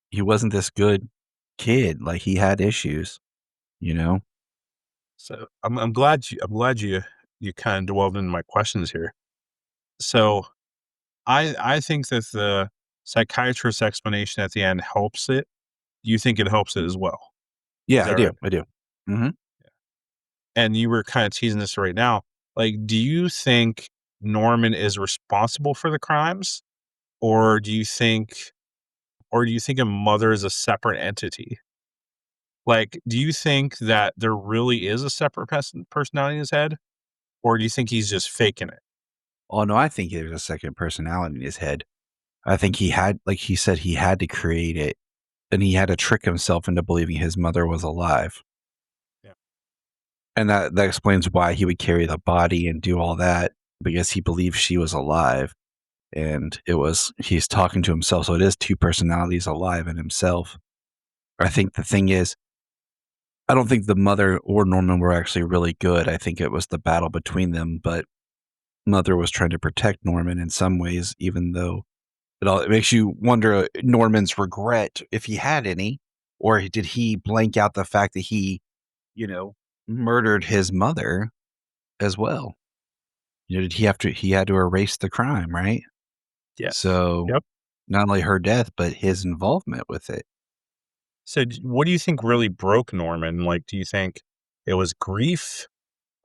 he wasn't this good kid. Like, he had issues, you know? so I'm glad you kind of delved into my questions here. So I think that the psychiatrist's explanation at the end helps it. Do you think it helps it as well? Is Yeah, that I do. right? I do. Hmm. And you were kind of teasing this right now. Like, do you think Norman is responsible for the crimes, or do you think a mother is a separate entity? Like, do you think that there really is a separate personality in his head, or do you think he's just faking it? Oh, no, I think there's a second personality in his head. I think he had, like he said, he had to create it, and he had to trick himself into believing his mother was alive. Yeah. And that explains why he would carry the body and do all that, because he believed she was alive. And he's talking to himself. So it is two personalities alive in himself. I think the thing is, I don't think the mother or Norman were actually really good. I think it was the battle between them, but mother was trying to protect Norman in some ways, even though it makes you wonder Norman's regret, if he had any, or did he blank out the fact that he, you know, murdered his mother as well? Did he had to erase the crime, right? Yes. So Yep. not only her death, but his involvement with it. So, what do you think really broke Norman? Like, do you think it was grief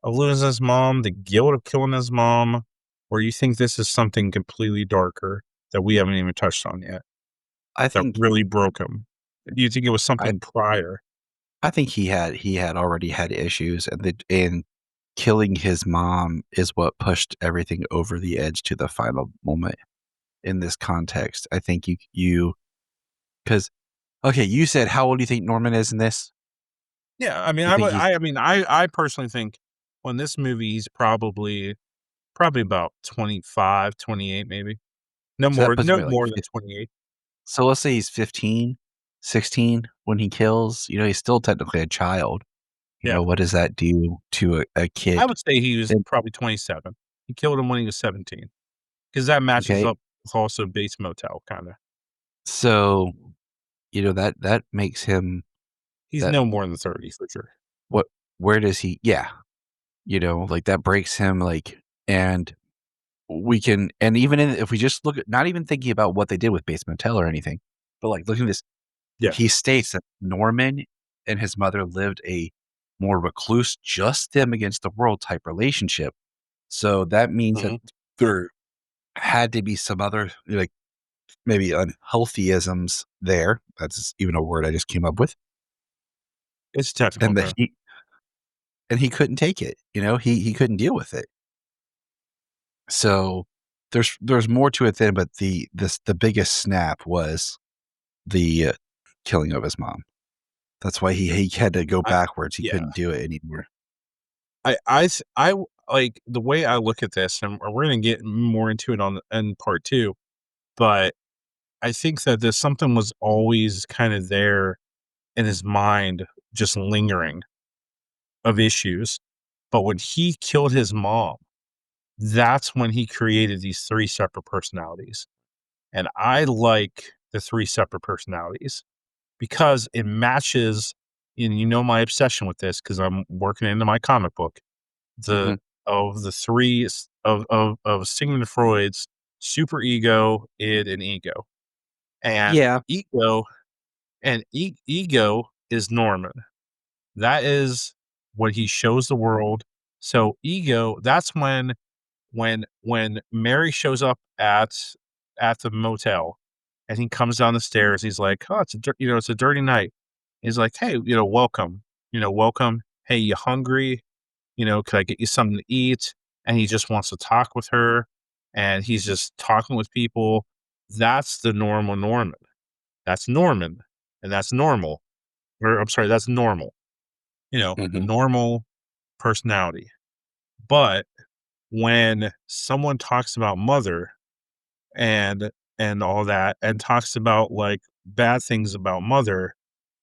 of losing his mom, the guilt of killing his mom, or you think this is something completely darker that we haven't even touched on yet I that think really broke him? Do you think it was I something prior? I think he had already had issues, and killing his mom is what pushed everything over the edge to the final moment in this context. I think you because okay, you said how old do you think Norman is in this? Yeah, I mean, You think he's I personally think on this movie he's probably about 25, 28, maybe. so that puts No him at like more than 28. so let's say he's 15, 16 when he kills. He's still technically a child. Yeah. What does that do to a I kid? would say he was And, probably 27. He killed him when he was 17 because that matches okay, up with also Bates Motel, kinda. so that makes him He's that no more than 30 for sure. what where does he yeah, like that breaks him, like, and we can, and even if we just look at, not even thinking about what they did with Bates Motel or anything, but like looking at this, Yeah. he states that Norman and his mother lived a more recluse, just them against the world type relationship. So that means that Mhm. there had to be some other, like, maybe unhealthyisms there. That's even a word I just came up with. It's a technical And that term. he couldn't take it. He couldn't deal with it. So there's more to it than, but the biggest snap was the killing of his mom. That's why he had to go I backwards. He Yeah. couldn't do it anymore. Like, the way I look at this, and we're gonna get more into it in part 2, but I think that there's something was always kinda there in his mind, just lingering, of issues, but when he killed his mom, that's when he created these 3 separate personalities, and I like the 3 separate personalities because it matches, and my obsession with this because 'cause I'm working into my comic book, the Hmm. of the 3 of Sigmund Freud's super ego, id, and ego, and Yeah. ego is Norman. That is what he shows the world. So ego, that's when Mary shows up at the motel and he comes down the stairs. He's like, "Oh, it's a dirty night." He's like, "Hey, welcome. Welcome. Hey, you hungry? Could I get you something to eat?" And he just wants to talk with her, and he's just talking with people. That's the normal Norman. That's Norman, and that's normal. Or I'm sorry, that's normal. Normal personality. But when someone talks about mother and all that, and talks about like bad things about mother,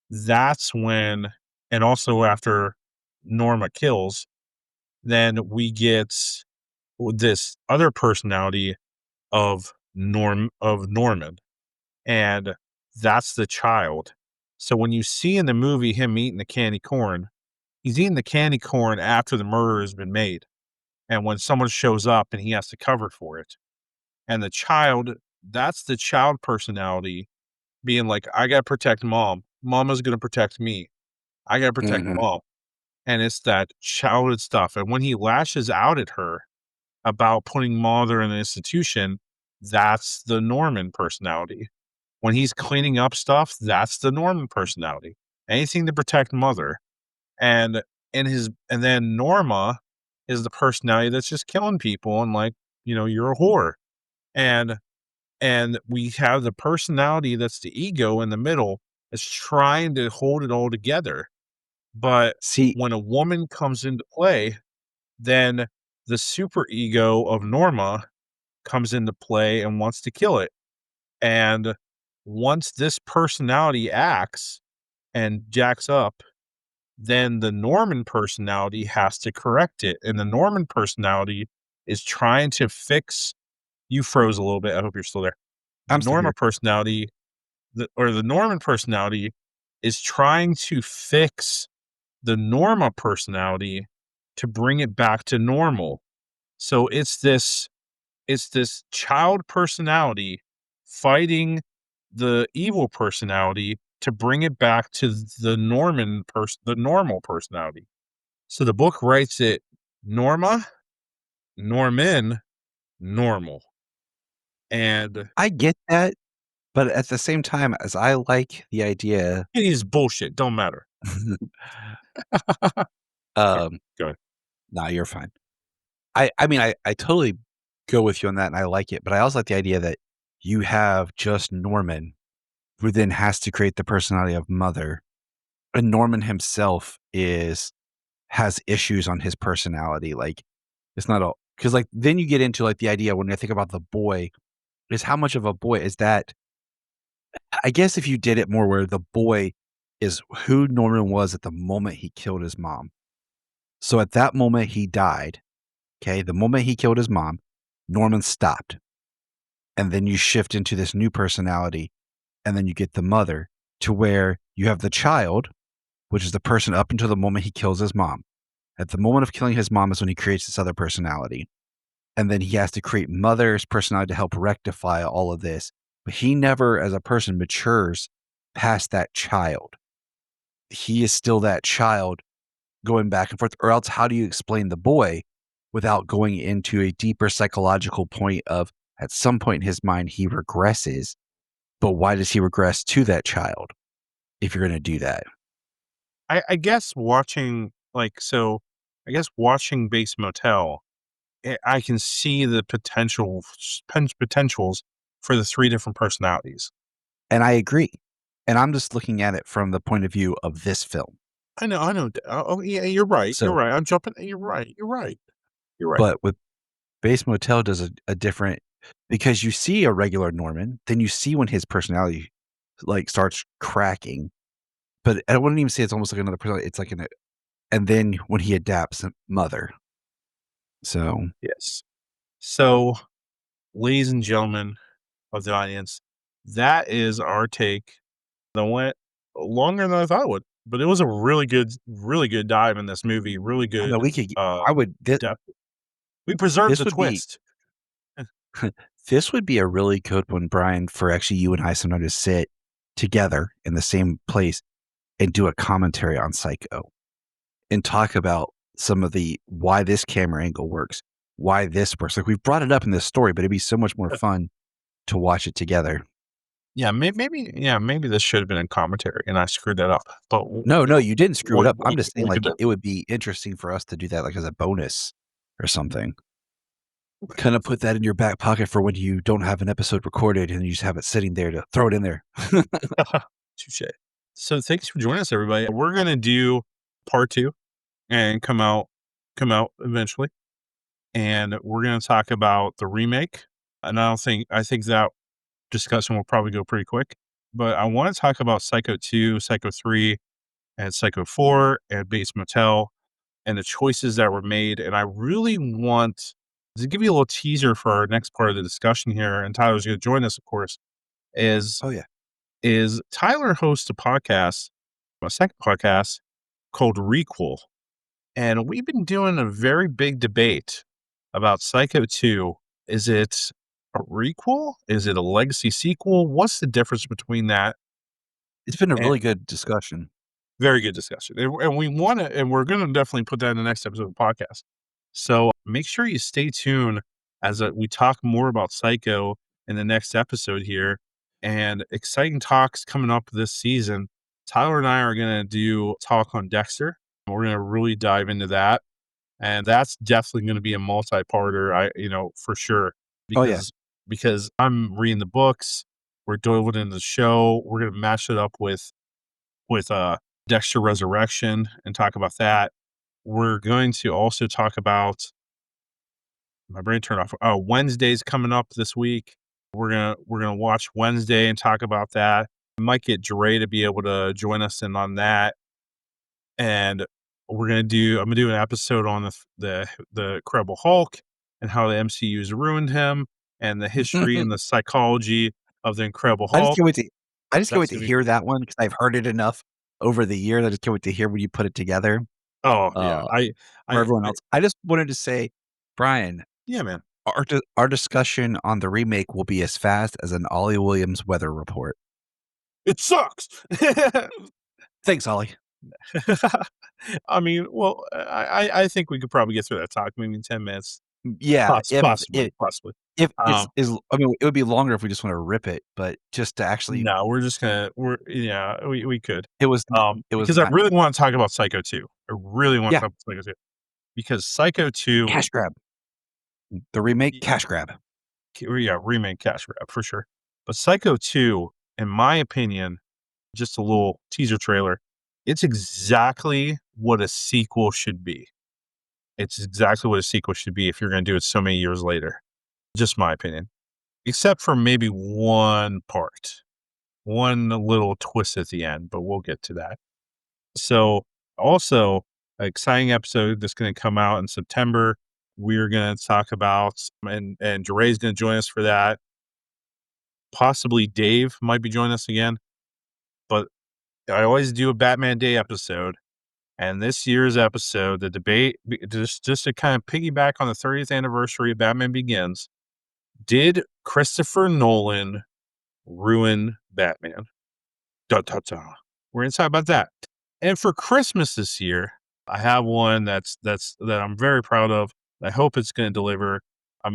that's when, and also after Norma kills, then we get this other personality of Norman, and that's the child. So when you see in the movie him eating the candy corn, he's eating the candy corn after the murder has been made, and when someone shows up and he has to cover for it. And the child, that's the child personality being like, I gotta protect mom. Mama's gonna protect me. I gotta protect mom. And it's that childhood stuff. And when he lashes out at her about putting mother in an institution, that's the Norman personality. When he's cleaning up stuff, that's the Norman personality. Anything to protect mother. And and then Norma is the personality that's just killing people and like, you're a whore. And we have the personality that's the ego in the middle that's trying to hold it all together. But See, when a woman comes into play, then the super ego of Norma comes into play and wants to kill it. And once this personality acts and jacks up, then the Norman personality has to correct it. And the Norman personality is trying to fix. You froze a little bit. I hope you're still there. I'm still here. The Norman personality is trying to fix the Norma personality to bring it back to normal. So it's this child personality fighting the evil personality to bring it back to the normal personality. So the book writes it Norma, Norman, normal. And I get that, but at the same time, as I like the idea, it is bullshit. Don't matter. Go ahead. nah, you're fine. I mean, I totally go with you on that, and I like it, but I also like the idea that you have just Norman, who then has to create the personality of mother, and Norman himself has issues on his personality. Like, it's not all because like then you get into like the idea when I think about the boy is how much of a boy is that? I guess if you did it more where the boy is who Norman was at the moment he killed his mom. So at that moment he died. Okay, the moment he killed his mom, Norman stopped. And then you shift into this new personality, and then you get the mother to where you have the child, which is the person up until the moment he kills his mom. At the moment of killing his mom is when he creates this other personality. And then he has to create mother's personality to help rectify all of this. But he never, as a person, matures past that child. He is still that child going back and forth. Or else, how do you explain the boy without going into a deeper psychological point of at some point in his mind, he regresses. But why does he regress to that child if you're going to do that? I guess watching watching Bates Motel, I can see the potentials for the three different personalities. And I agree. And I'm just looking at it from the point of view of this film. I know. Oh, yeah, you're right. So- you're right. I'm jumping. You're right. But with Bates Motel does a different, because you see a regular Norman, then you see when his personality like starts cracking. But I wouldn't even say it's almost like another personality. It's like and then when he adapts mother. So Yes. So, ladies and gentlemen of the audience, that is our take. That went longer than I thought it would, but it was a really good dive in this movie. Really I good. know we could. I would. Depth. We preserved This the would be- twist. This would be a really good one, Brian, for actually you and I sometime to sit together in the same place and do a commentary on Psycho and talk about some of the why this camera angle works, why this works. Like we've brought it up in this story, but it'd be so much more fun to watch it together. Yeah, maybe this should have been in commentary, and I screwed that up. But No, you didn't screw it up. I'm just saying, we like, could- it would be interesting for us to do that, like, as a bonus or something. Kind of put that in your back pocket for when you don't have an episode recorded and you just have it sitting there to throw it in there. Touche. So thanks for joining us, everybody. We're gonna do part 2 and come out eventually, and we're gonna talk about the remake. And I think that discussion will probably go pretty quick. But I want to talk about Psycho 2, Psycho 3, and Psycho 4, and Bates Motel, and the choices that were made. And I really want to give you a little teaser for our next part of the discussion here. And Tyler's going to join us, of course. Oh, yeah. Is Tyler hosts a second podcast called Requel. And we've been doing a very big debate about Psycho 2. Is it a requel? Is it a legacy sequel? What's the difference between that? It's been a really good discussion. Very good discussion. And we want to, and we're going to definitely put that in the next episode of the podcast. So make sure you stay tuned as we talk more about Psycho in the next episode here, and exciting talks coming up this season. Tyler and I are going to do talk on Dexter. We're going to really dive into that. And that's definitely going to be a multi-parter, for sure. Because I'm reading the books, we're doing in the show. We're going to match it up with Dexter Resurrection and talk about that. We're going to also talk about, my brain turned off. Wednesday's coming up this week. We're gonna watch Wednesday and talk about that. I might get Dre to be able to join us in on that. And I'm gonna do an episode on the Incredible Hulk and how the MCU's ruined him, and the history and the psychology of the Incredible I just Hulk. can't wait to hear that one because I've heard it enough over the years. I just can't wait to hear when you put it together. Oh yeah, for everyone else. I just wanted to say, Brian. Yeah, man. Our discussion on the remake will be as fast as an Ollie Williams weather report. It sucks. Thanks, Ollie. I mean, well, I think we could probably get through that talk maybe in 10 minutes. Yeah, possibly. If I mean, it would be longer if we just want to rip it, but just to actually. No, we could. It was because I really want to talk about Psycho 2. I really want to talk about Psycho 2 because Psycho 2 cash grab. The remake cash grab. Yeah, remake cash grab for sure. But Psycho 2, in my opinion, just a little teaser trailer, it's exactly what a sequel should be. It's exactly what a sequel should be if you're going to do it so many years later. Just my opinion. Except for maybe one part. One little twist at the end, but we'll get to that. So, also, an exciting episode that's going to come out in September. We're going to talk about, and Dre's going to join us for that. Possibly Dave might be joining us again. But I always do a Batman Day episode. And this year's episode, the debate, just to kind of piggyback on the 30th anniversary of Batman Begins, did Christopher Nolan ruin Batman? Da, da, da. We're going to talk about that. And for Christmas this year, I have one that I'm very proud of. I hope it's going to deliver. I'm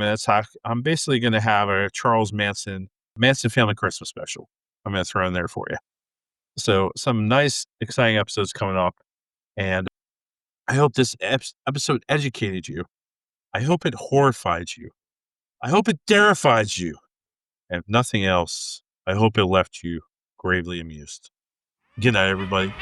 basically going to have a Charles Manson Family Christmas special. I'm going to throw in there for you. So some nice, exciting episodes coming up. And I hope this episode educated you. I hope it horrified you. I hope it terrified you. And if nothing else, I hope it left you gravely amused. Good night, everybody.